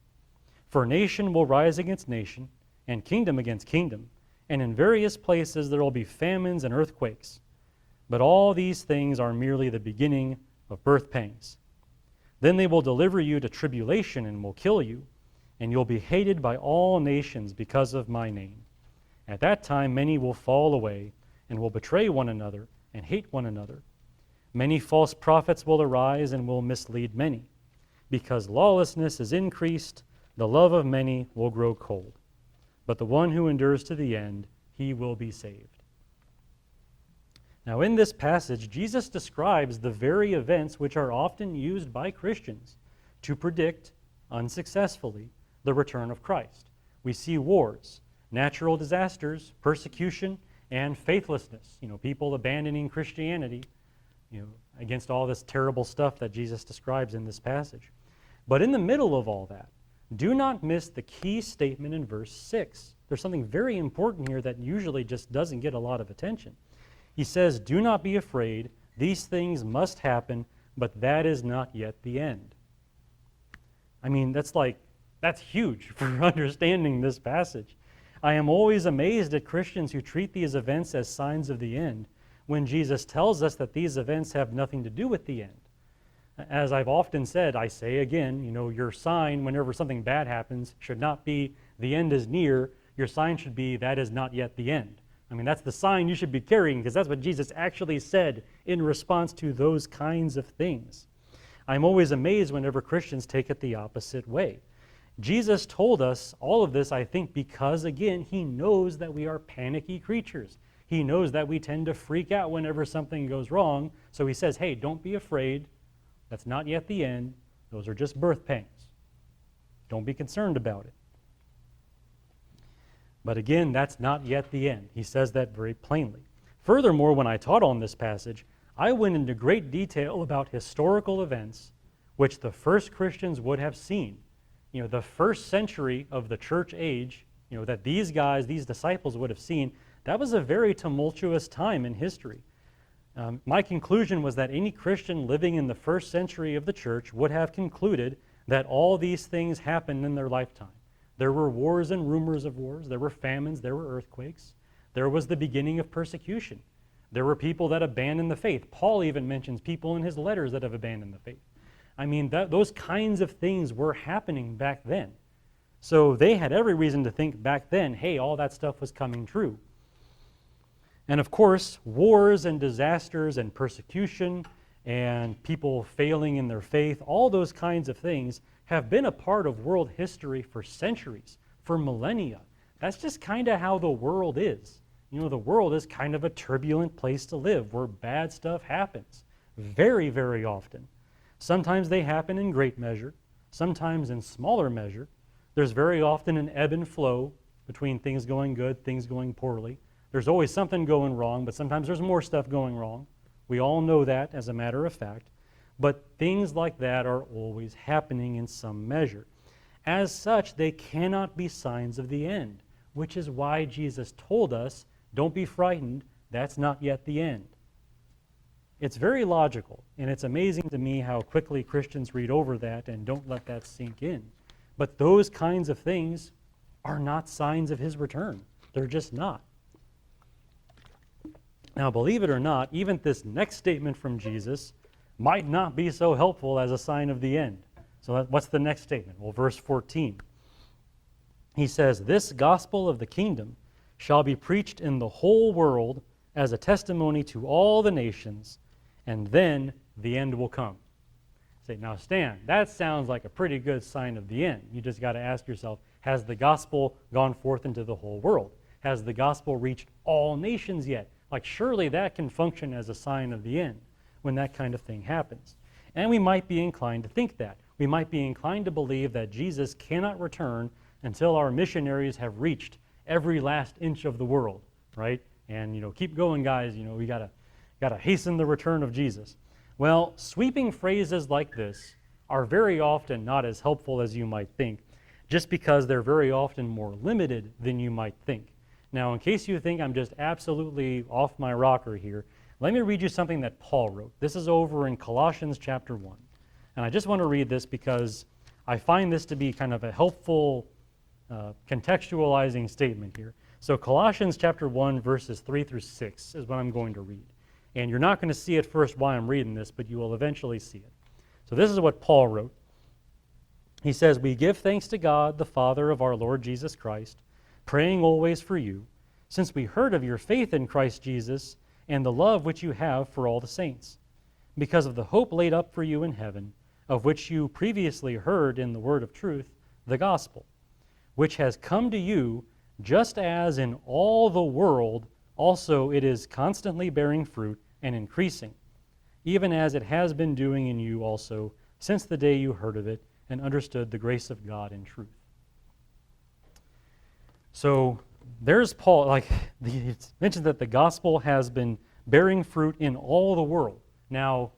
S1: For nation will rise against nation, and kingdom against kingdom, and in various places there will be famines and earthquakes. But all these things are merely the beginning of birth pangs. Then they will deliver you to tribulation and will kill you, and you'll be hated by all nations because of my name. At that time many will fall away and will betray one another and hate one another. Many false prophets will arise and will mislead many. Because lawlessness is increased, the love of many will grow cold. But the one who endures to the end, he will be saved. Now, in this passage, Jesus describes the very events which are often used by Christians to predict, unsuccessfully, the return of Christ. We see wars, natural disasters, persecution, and faithlessness. People abandoning Christianity, against all this terrible stuff that Jesus describes in this passage. But in the middle of all that, do not miss the key statement in verse 6. There's something very important here that usually just doesn't get a lot of attention. He says, "Do not be afraid. These things must happen, but that is not yet the end." I mean, that's huge for understanding this passage. I am always amazed at Christians who treat these events as signs of the end, when Jesus tells us that these events have nothing to do with the end. As I've often said, I say again, your sign whenever something bad happens should not be the end is near. Your sign should be that is not yet the end. I mean, that's the sign you should be carrying, because that's what Jesus actually said in response to those kinds of things. I'm always amazed whenever Christians take it the opposite way. Jesus told us all of this, I think, because, again, he knows that we are panicky creatures. He knows that we tend to freak out whenever something goes wrong. So he says, hey, don't be afraid. That's not yet the end. Those are just birth pangs. Don't be concerned about it. But again, that's not yet the end. He says that very plainly. Furthermore, when I taught on this passage, I went into great detail about historical events which the first Christians would have seen. The first century of the church age, that these guys, these disciples would have seen, that was a very tumultuous time in history. My conclusion was that any Christian living in the first century of the church would have concluded that all these things happened in their lifetime. There were wars and rumors of wars. There were famines. There were earthquakes. There was the beginning of persecution. There were people that abandoned the faith. Paul even mentions people in his letters that have abandoned the faith. I mean, those kinds of things were happening back then. So they had every reason to think back then, hey, all that stuff was coming true. And of course, wars and disasters and persecution and people failing in their faith, all those kinds of things have been a part of world history for centuries, for millennia. That's just kind of how the world is. The world is kind of a turbulent place to live where bad stuff happens very, very often. Sometimes they happen in great measure, sometimes in smaller measure. There's very often an ebb and flow between things going good, things going poorly. There's always something going wrong, but sometimes there's more stuff going wrong. We all know that as a matter of fact. But things like that are always happening in some measure. As such, they cannot be signs of the end, which is why Jesus told us, don't be frightened, that's not yet the end. It's very logical, and it's amazing to me how quickly Christians read over that and don't let that sink in. But those kinds of things are not signs of his return. They're just not. Now, believe it or not, even this next statement from Jesus might not be so helpful as a sign of the end. So what's the next statement? Well, verse 14. He says, "This gospel of the kingdom shall be preached in the whole world as a testimony to all the nations, and then the end will come." Say, now Stan, that sounds like a pretty good sign of the end. You just got to ask yourself, has the gospel gone forth into the whole world? Has the gospel reached all nations yet? Like, surely that can function as a sign of the end when that kind of thing happens. And we might be inclined to think that. We might be inclined to believe that Jesus cannot return until our missionaries have reached every last inch of the world, right? And, keep going, guys. We gotta hasten the return of Jesus. Well, sweeping phrases like this are very often not as helpful as you might think, just because they're very often more limited than you might think. Now, in case you think I'm just absolutely off my rocker here, let me read you something that Paul wrote. This is over in Colossians chapter 1. And I just want to read this because I find this to be kind of a helpful contextualizing statement here. So Colossians chapter 1, verses 3 through 6 is what I'm going to read. And you're not going to see it first while I'm reading this, but you will eventually see it. So this is what Paul wrote. He says, "We give thanks to God, the Father of our Lord Jesus Christ, praying always for you, since we heard of your faith in Christ Jesus and the love which you have for all the saints, because of the hope laid up for you in heaven, of which you previously heard in the word of truth, the gospel, which has come to you, just as in all the world also it is constantly bearing fruit and increasing, even as it has been doing in you also since the day you heard of it and understood the grace of God in truth." So there's Paul, it's mentioned that the gospel has been bearing fruit in all the world. Now,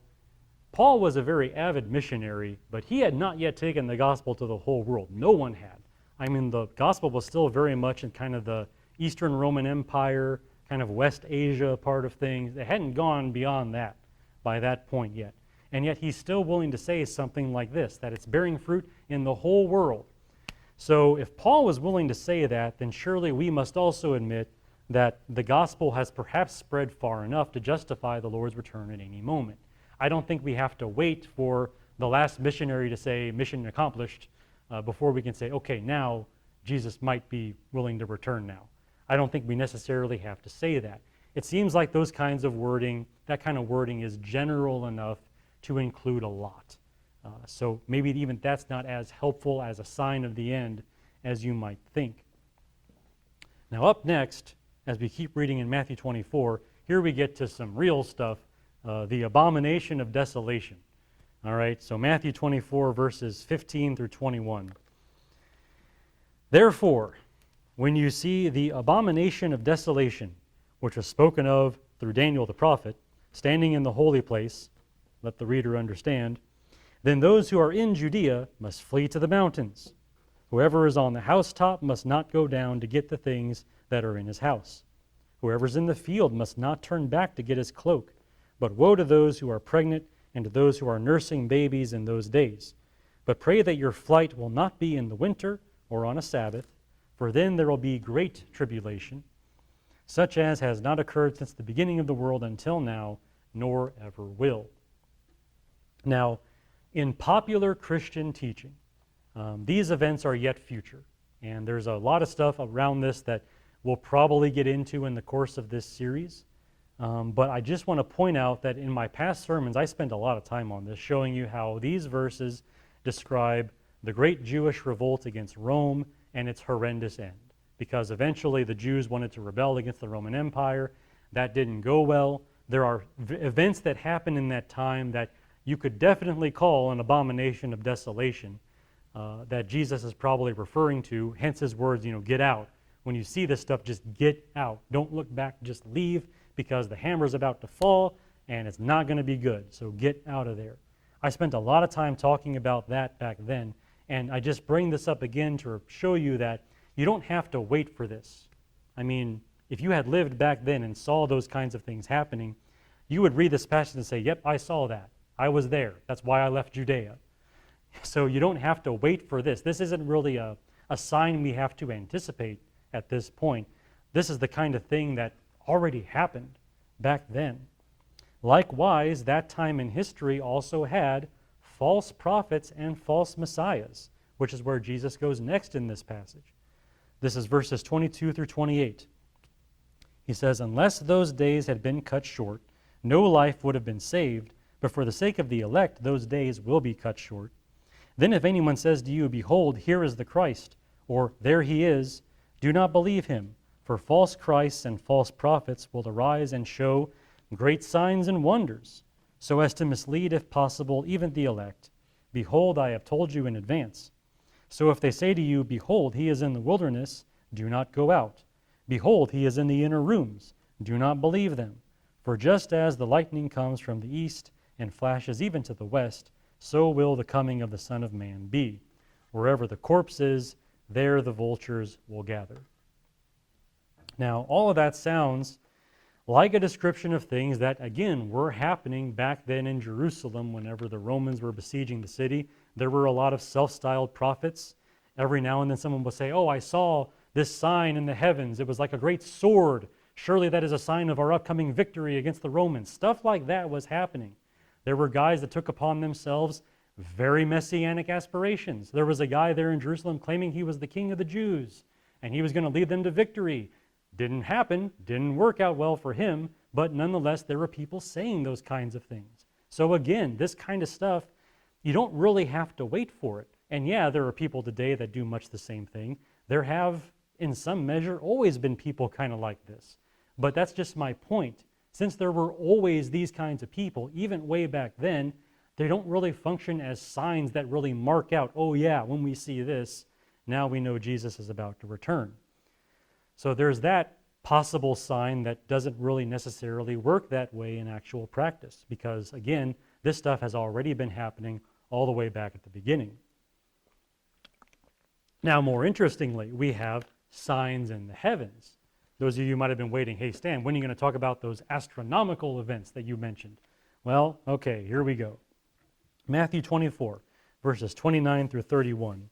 S1: Paul was a very avid missionary, but he had not yet taken the gospel to the whole world. No one had. I mean, the gospel was still very much in kind of the Eastern Roman Empire, kind of West Asia part of things. It hadn't gone beyond that by that point yet. And yet he's still willing to say something like this, that it's bearing fruit in the whole world. So if Paul was willing to say that, then surely we must also admit that the gospel has perhaps spread far enough to justify the Lord's return at any moment. I don't think we have to wait for the last missionary to say, "Mission accomplished," before we can say, okay, now Jesus might be willing to return now. I don't think we necessarily have to say that. It seems like those kinds of wording, that kind of wording is general enough to include a lot. So maybe even that's not as helpful as a sign of the end as you might think. Now up next, as we keep reading in Matthew 24, here we get to some real stuff, the abomination of desolation. All right, so Matthew 24, verses 15 through 21. "Therefore, when you see the abomination of desolation, which was spoken of through Daniel the prophet, standing in the holy place," let the reader understand, "then those who are in Judea must flee to the mountains. Whoever is on the housetop must not go down to get the things that are in his house. Whoever's in the field must not turn back to get his cloak. But woe to those who are pregnant and to those who are nursing babies in those days. But pray that your flight will not be in the winter or on a Sabbath, for then there will be great tribulation, such as has not occurred since the beginning of the world until now, nor ever will." Now, in popular Christian teaching, these events are yet future. And there's a lot of stuff around this that we'll probably get into in the course of this series. But I just want to point out that in my past sermons, I spent a lot of time on this, showing you how these verses describe the great Jewish revolt against Rome and its horrendous end. Because eventually the Jews wanted to rebel against the Roman Empire. That didn't go well. There are events that happened in that time that you could definitely call an abomination of desolation that Jesus is probably referring to, hence his words, get out. When you see this stuff, just get out. Don't look back, just leave, because the hammer's about to fall and it's not going to be good. So get out of there. I spent a lot of time talking about that back then, and I just bring this up again to show you that you don't have to wait for this. I mean, if you had lived back then and saw those kinds of things happening, you would read this passage and say, yep, I saw that. I was there. That's why I left Judea. So you don't have to wait for this. This isn't really a sign we have to anticipate at this point. This is the kind of thing that already happened back then. Likewise, that time in history also had false prophets and false messiahs, which is where Jesus goes next in this passage. This is verses 22 through 28. He says, "Unless those days had been cut short, no life would have been saved, but for the sake of the elect, those days will be cut short. Then if anyone says to you, 'Behold, here is the Christ,' or 'There he is,' do not believe him, for false Christs and false prophets will arise and show great signs and wonders, so as to mislead, if possible, even the elect. Behold, I have told you in advance. So if they say to you, 'Behold, he is in the wilderness,' do not go out. 'Behold, he is in the inner rooms,' do not believe them. For just as the lightning comes from the east and flashes even to the west, so will the coming of the Son of Man be. Wherever the corpse is, there the vultures will gather." Now, all of that sounds like a description of things that, again, were happening back then in Jerusalem whenever the Romans were besieging the city. There were a lot of self-styled prophets. Every now and then someone will say, "Oh, I saw this sign in the heavens. It was like a great sword Surely that is a sign of our upcoming victory against the Romans. Stuff like that was happening. There were guys that took upon themselves very messianic aspirations. There was a guy there in Jerusalem claiming he was the king of the Jews, and he was going to lead them to victory. Didn't happen, didn't work out well for him, but nonetheless, there were people saying those kinds of things. So again, this kind of stuff, you don't really have to wait for it. And yeah, there are people today that do much the same thing. There have, in some measure, always been people kind of like this. But that's just my point. Since there were always these kinds of people, even way back then, they don't really function as signs that really mark out, oh yeah, when we see this, now we know Jesus is about to return. So there's that possible sign that doesn't really necessarily work that way in actual practice, because again, this stuff has already been happening all the way back at the beginning. Now, more interestingly, we have signs in the heavens. Those of you who might have been waiting, hey Stan, when are you going to talk about those astronomical events that you mentioned? Well, okay, here we go. Matthew 24, verses 29 through 31.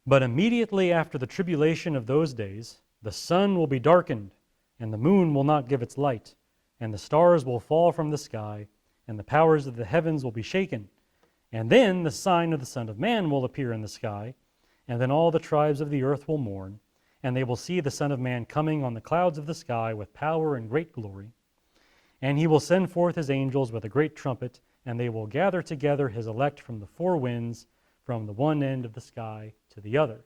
S1: But immediately after the tribulation of those days, the sun will be darkened, and the moon will not give its light, and the stars will fall from the sky, and the powers of the heavens will be shaken. And then the sign of the Son of Man will appear in the sky, and then all the tribes of the earth will mourn, and they will see the Son of Man coming on the clouds of the sky with power and great glory. And he will send forth his angels with a great trumpet, and they will gather together his elect from the four winds, from the one end of the sky to the other.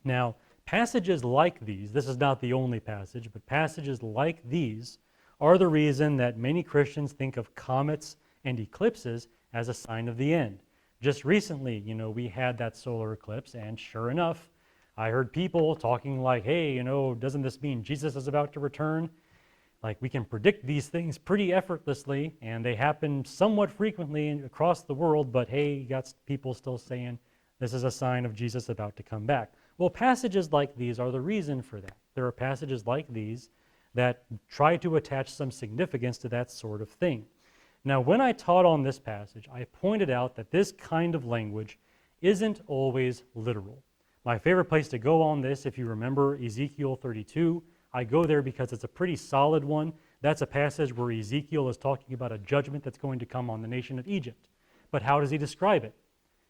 S1: Now, passages like these, this is not the only passage, but passages like these are the reason that many Christians think of comets and eclipses as a sign of the end. Just recently, we had that solar eclipse, and sure enough, I heard people talking like, hey, doesn't this mean Jesus is about to return? Like, we can predict these things pretty effortlessly, and they happen somewhat frequently across the world, but hey, you got people still saying this is a sign of Jesus about to come back. Well, passages like these are the reason for that. There are passages like these that try to attach some significance to that sort of thing. Now, when I taught on this passage, I pointed out that this kind of language isn't always literal. My favorite place to go on this, if you remember Ezekiel 32, I go there because it's a pretty solid one. That's a passage where Ezekiel is talking about a judgment that's going to come on the nation of Egypt. But how does he describe it?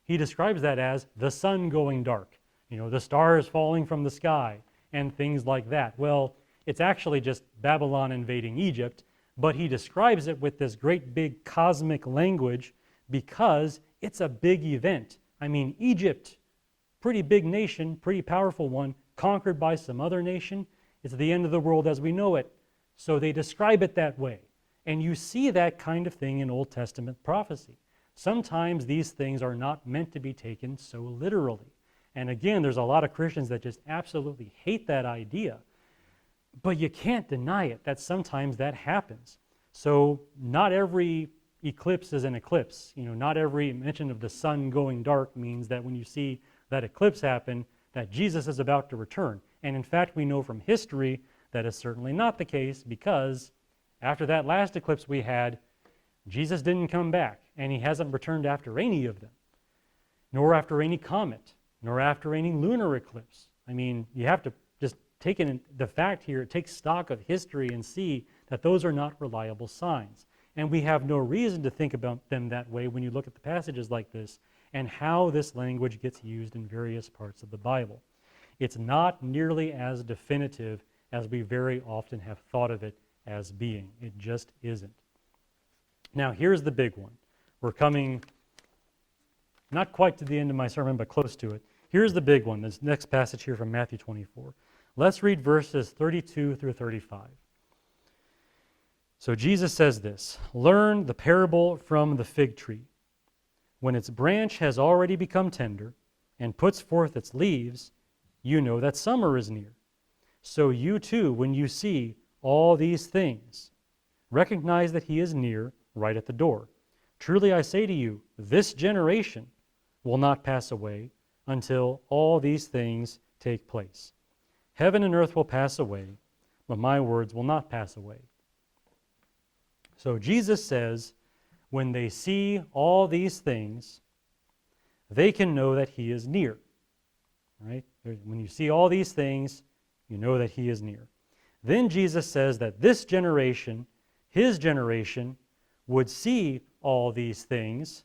S1: He describes that as the sun going dark, the stars falling from the sky, and things like that. Well, it's actually just Babylon invading Egypt, but he describes it with this great big cosmic language because it's a big event. I mean, Egypt, pretty big nation, pretty powerful one, conquered by some other nation. It's the end of the world as we know it. So they describe it that way. And you see that kind of thing in Old Testament prophecy. Sometimes these things are not meant to be taken so literally. And again, there's a lot of Christians that just absolutely hate that idea. But you can't deny it that sometimes that happens. So not every eclipse is an eclipse. Not every mention of the sun going dark means that when you see that eclipse happen, that Jesus is about to return. And in fact, we know from history that is certainly not the case, because after that last eclipse we had, Jesus didn't come back, and he hasn't returned after any of them, nor after any comet, nor after any lunar eclipse. I mean, you have to just take in the fact here, take stock of history and see that those are not reliable signs. And we have no reason to think about them that way when you look at the passages like this and how this language gets used in various parts of the Bible. It's not nearly as definitive as we very often have thought of it as being. It just isn't. Now, here's the big one. We're coming not quite to the end of my sermon, but close to it. Here's the big one, this next passage here from Matthew 24. Let's read verses 32 through 35. So Jesus says this, "Learn the parable from the fig tree. When its branch has already become tender and puts forth its leaves, you know that summer is near. So you too, when you see all these things, recognize that he is near, right at the door. Truly I say to you, this generation will not pass away until all these things take place. Heaven and earth will pass away, but my words will not pass away." So Jesus says, when they see all these things, they can know that he is near. Right? When you see all these things, you know that he is near. Then Jesus says that this generation, his generation, would see all these things.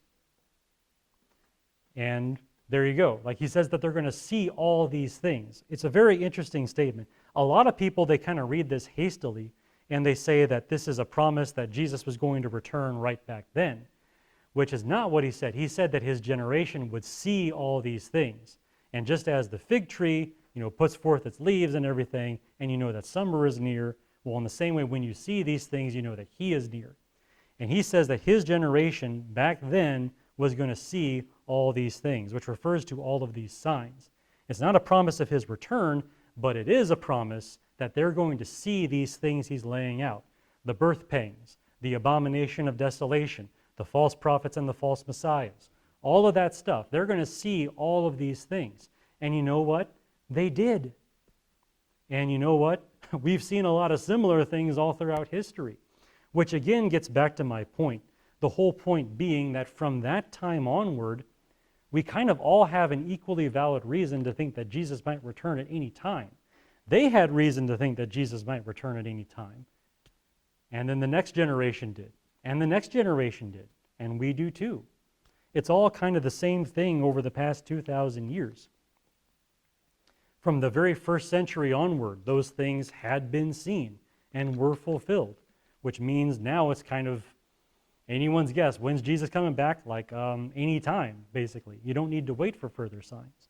S1: And there you go. Like he says that they're going to see all these things. It's a very interesting statement. A lot of people, they kind of read this hastily, and they say that this is a promise that Jesus was going to return right back then, which is not what he said. He said that his generation would see all these things. And just as the fig tree, puts forth its leaves and everything, and you know that summer is near, well, in the same way, when you see these things, you know that he is near. And he says that his generation back then was going to see all these things, which refers to all of these signs. It's not a promise of his return, but it is a promise that they're going to see these things he's laying out. The birth pangs, the abomination of desolation, the false prophets and the false messiahs. All of that stuff. They're going to see all of these things. And you know what? They did. And you know what? We've seen a lot of similar things all throughout history, which again gets back to my point. The whole point being that from that time onward, we kind of all have an equally valid reason to think that Jesus might return at any time. They had reason to think that Jesus might return at any time. And then the next generation did. And the next generation did. And we do too. It's all kind of the same thing over the past 2,000 years. From the very first century onward, those things had been seen and were fulfilled, which means now it's kind of anyone's guess. When's Jesus coming back? Like any time, basically. You don't need to wait for further signs.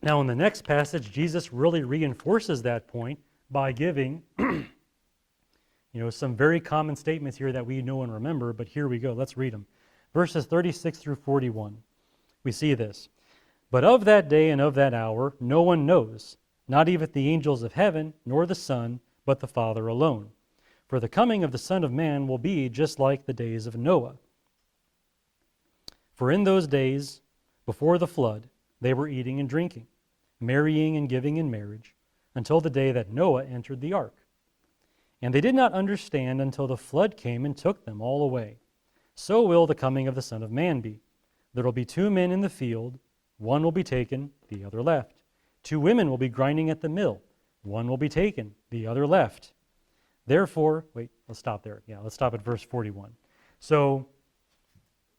S1: Now, in the next passage, Jesus really reinforces that point by giving some very common statements here that we know and remember, but here we go. Let's read them. Verses 36 through 41. We see this. But of that day and of that hour no one knows, not even the angels of heaven, nor the Son, but the Father alone. For the coming of the Son of Man will be just like the days of Noah. For in those days, before the flood, they were eating and drinking, marrying and giving in marriage, until the day that Noah entered the ark. And they did not understand until the flood came and took them all away. So will the coming of the Son of Man be. There will be 2 men in the field, one will be taken, the other left. 2 women will be grinding at the mill, one will be taken, the other left. Therefore, let's stop there. Let's stop at verse 41. So,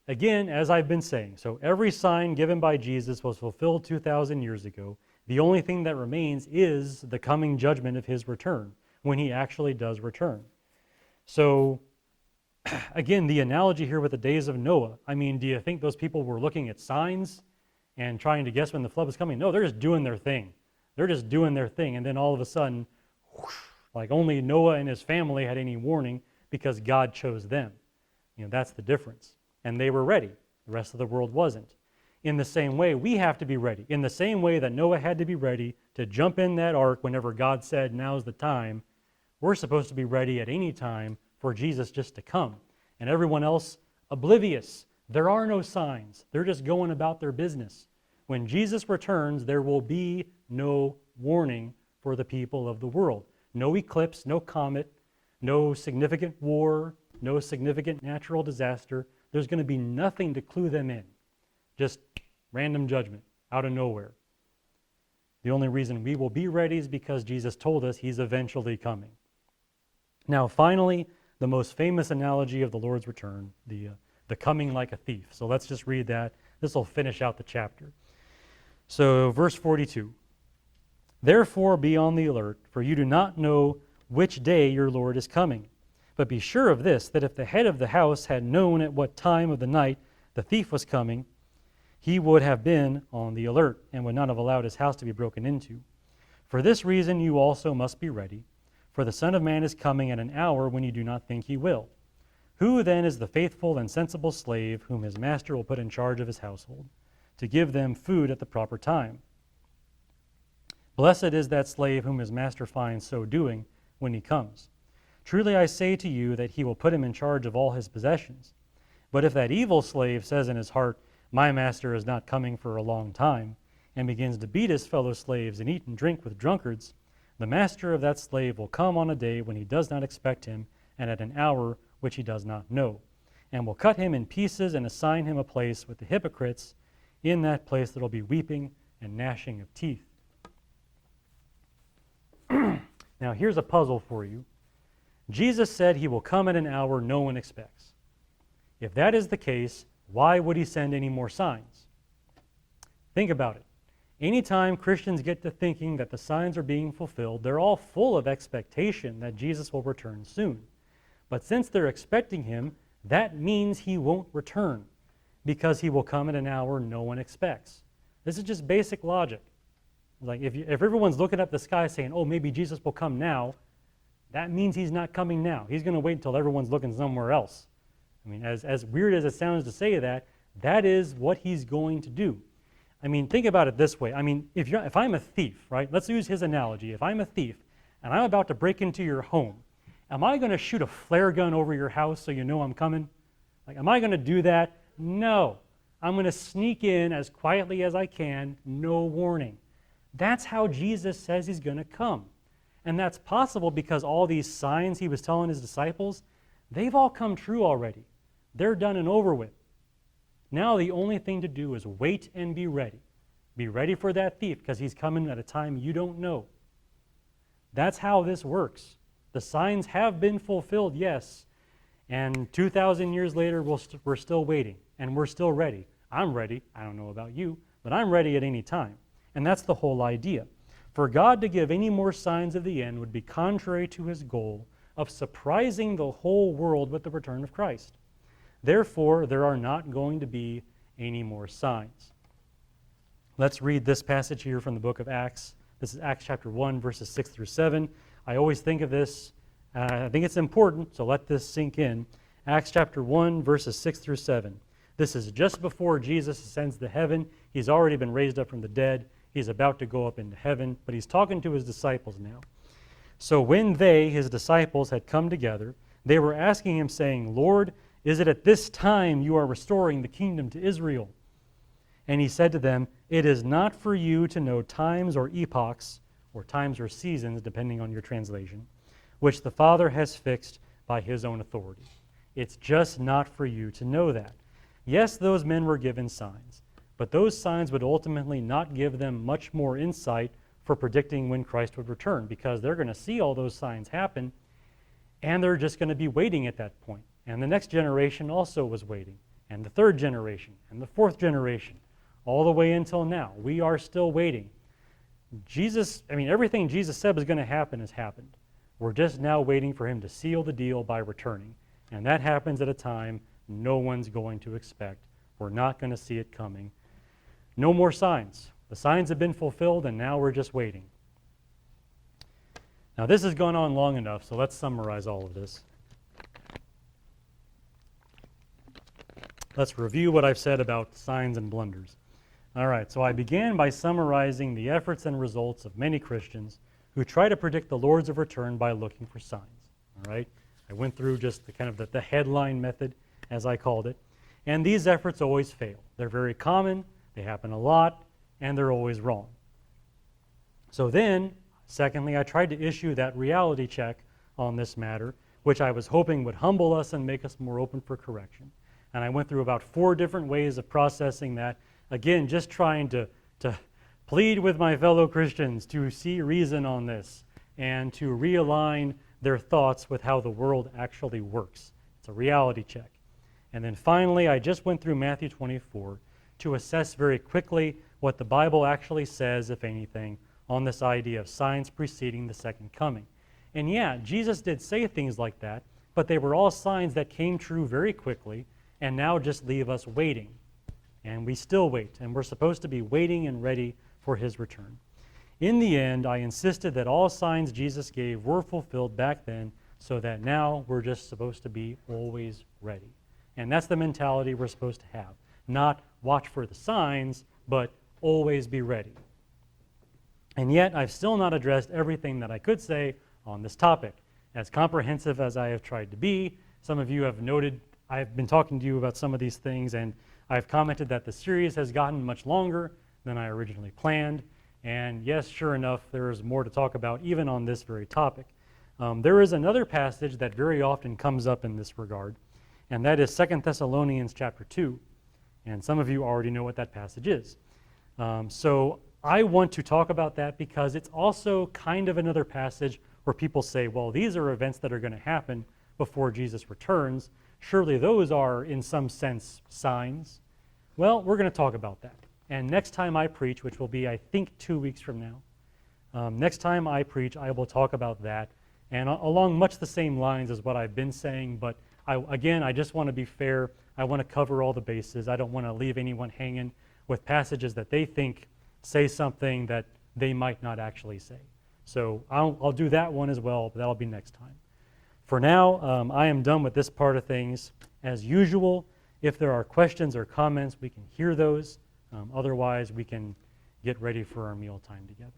S1: again, as I've been saying, so every sign given by Jesus was fulfilled 2,000 years ago. The only thing that remains is the coming judgment of his return, when he actually does return. So, again, the analogy here with the days of Noah, do you think those people were looking at signs and trying to guess when the flood was coming? No, they're just doing their thing. They're just doing their thing. And then all of a sudden, whoosh, like only Noah and his family had any warning because God chose them. That's the difference. And they were ready. The rest of the world wasn't. In the same way, we have to be ready. In the same way that Noah had to be ready to jump in that ark whenever God said, now's the time, we're supposed to be ready at any time for Jesus just to come. And everyone else oblivious. There are no signs. They're just going about their business. When Jesus returns, there will be no warning for the people of the world. No eclipse, no comet, no significant war, no significant natural disaster. There's going to be nothing to clue them in. Just random judgment out of nowhere. The only reason we will be ready is because Jesus told us he's eventually coming. Now, finally, the most famous analogy of the Lord's return, the coming like a thief. So let's just read that. This will finish out the chapter. So, verse 42. Therefore be on the alert, for you do not know which day your Lord is coming. But be sure of this, that if the head of the house had known at what time of the night the thief was coming, he would have been on the alert and would not have allowed his house to be broken into. For this reason you also must be ready, for the Son of Man is coming at an hour when you do not think he will. Who then is the faithful and sensible slave whom his master will put in charge of his household, to give them food at the proper time? Blessed is that slave whom his master finds so doing when he comes. Truly I say to you that he will put him in charge of all his possessions. But if that evil slave says in his heart, my master is not coming for a long time, and begins to beat his fellow slaves and eat and drink with drunkards, the master of that slave will come on a day when he does not expect him, and at an hour which he does not know, and will cut him in pieces and assign him a place with the hypocrites. In that place there will be weeping and gnashing of teeth. Now, here's a puzzle for you. Jesus said he will come at an hour no one expects. If that is the case, why would he send any more signs? Think about it. Anytime Christians get to thinking that the signs are being fulfilled, they're all full of expectation that Jesus will return soon. But since they're expecting him, that means he won't return, because he will come at an hour no one expects. This is just basic logic. Like if everyone's looking up the sky saying, oh, maybe Jesus will come now, that means he's not coming now. He's going to wait until everyone's looking somewhere else. I mean, as weird as it sounds to say that, that is what he's going to do. I mean, think about it this way. I mean, if I'm a thief, right? Let's use his analogy. If I'm a thief and I'm about to break into your home, am I going to shoot a flare gun over your house so you know I'm coming? Like, am I going to do that? No. I'm going to sneak in as quietly as I can, no warning. That's how Jesus says he's going to come. And that's possible because all these signs he was telling his disciples, they've all come true already. They're done and over with. Now the only thing to do is wait and be ready. Be ready for that thief because he's coming at a time you don't know. That's how this works. The signs have been fulfilled, yes, and 2,000 years later we're still waiting and we're still ready. I'm ready. I don't know about you, but I'm ready at any time. And that's the whole idea. For God to give any more signs of the end would be contrary to his goal of surprising the whole world with the return of Christ. Therefore, there are not going to be any more signs. Let's read this passage here from the book of Acts. This is Acts chapter 1, verses 6 through 7. I always think of this. I think it's important, so let this sink in. Acts chapter 1, verses 6 through 7. This is just before Jesus ascends to heaven. He's already been raised up from the dead. He's about to go up into heaven, but he's talking to his disciples now. So when they, his disciples, had come together, they were asking him, saying, Lord, is it at this time you are restoring the kingdom to Israel? And he said to them, it is not for you to know times or epochs, or times or seasons, depending on your translation, which the Father has fixed by his own authority. It's just not for you to know that. Yes, those men were given signs, but those signs would ultimately not give them much more insight for predicting when Christ would return, because they're going to see all those signs happen, and they're just going to be waiting at that point. And the next generation also was waiting, and the third generation, and the fourth generation, all the way until now. We are still waiting. Everything Jesus said was going to happen has happened. We're just now waiting for him to seal the deal by returning. And that happens at a time no one's going to expect. We're not going to see it coming. No more signs. The signs have been fulfilled, and now we're just waiting. Now, this has gone on long enough, so let's summarize all of this. Let's review what I've said about signs and blunders. All right, so I began by summarizing the efforts and results of many Christians who try to predict the Lord's return by looking for signs. All right, I went through just the headline method, as I called it, and these efforts always fail. They're very common, they happen a lot, and they're always wrong. So then, secondly, I tried to issue that reality check on this matter, which I was hoping would humble us and make us more open for correction. And I went through about 4 different ways of processing that. Again, just trying to plead with my fellow Christians to see reason on this and to realign their thoughts with how the world actually works. It's a reality check. And then finally, I just went through Matthew 24 to assess very quickly what the Bible actually says, if anything, on this idea of signs preceding the second coming. And yeah, Jesus did say things like that, but they were all signs that came true very quickly and now just leave us waiting. And we still wait, and we're supposed to be waiting and ready for his return. In the end, I insisted that all signs Jesus gave were fulfilled back then, so that now we're just supposed to be always ready. And that's the mentality we're supposed to have. Not watch for the signs, but always be ready. And yet, I've still not addressed everything that I could say on this topic. As comprehensive as I have tried to be, some of you have noted I've been talking to you about some of these things, and I've commented that the series has gotten much longer than I originally planned. And yes, sure enough, there is more to talk about even on this very topic. There is another passage that very often comes up in this regard, and that is 2 Thessalonians chapter 2. And some of you already know what that passage is. So I want to talk about that because it's also kind of another passage where people say, well, these are events that are going to happen before Jesus returns. Surely those are, in some sense, signs. Well, we're going to talk about that. And next time I preach, which will be, I think, 2 weeks from now, next time I preach, I will talk about that. And along much the same lines as what I've been saying, but again, I just want to be fair. I want to cover all the bases. I don't want to leave anyone hanging with passages that they think say something that they might not actually say. So I'll do that one as well, but that'll be next time. For now, I am done with this part of things. As usual, if there are questions or comments, we can hear those. Otherwise, we can get ready for our meal time together.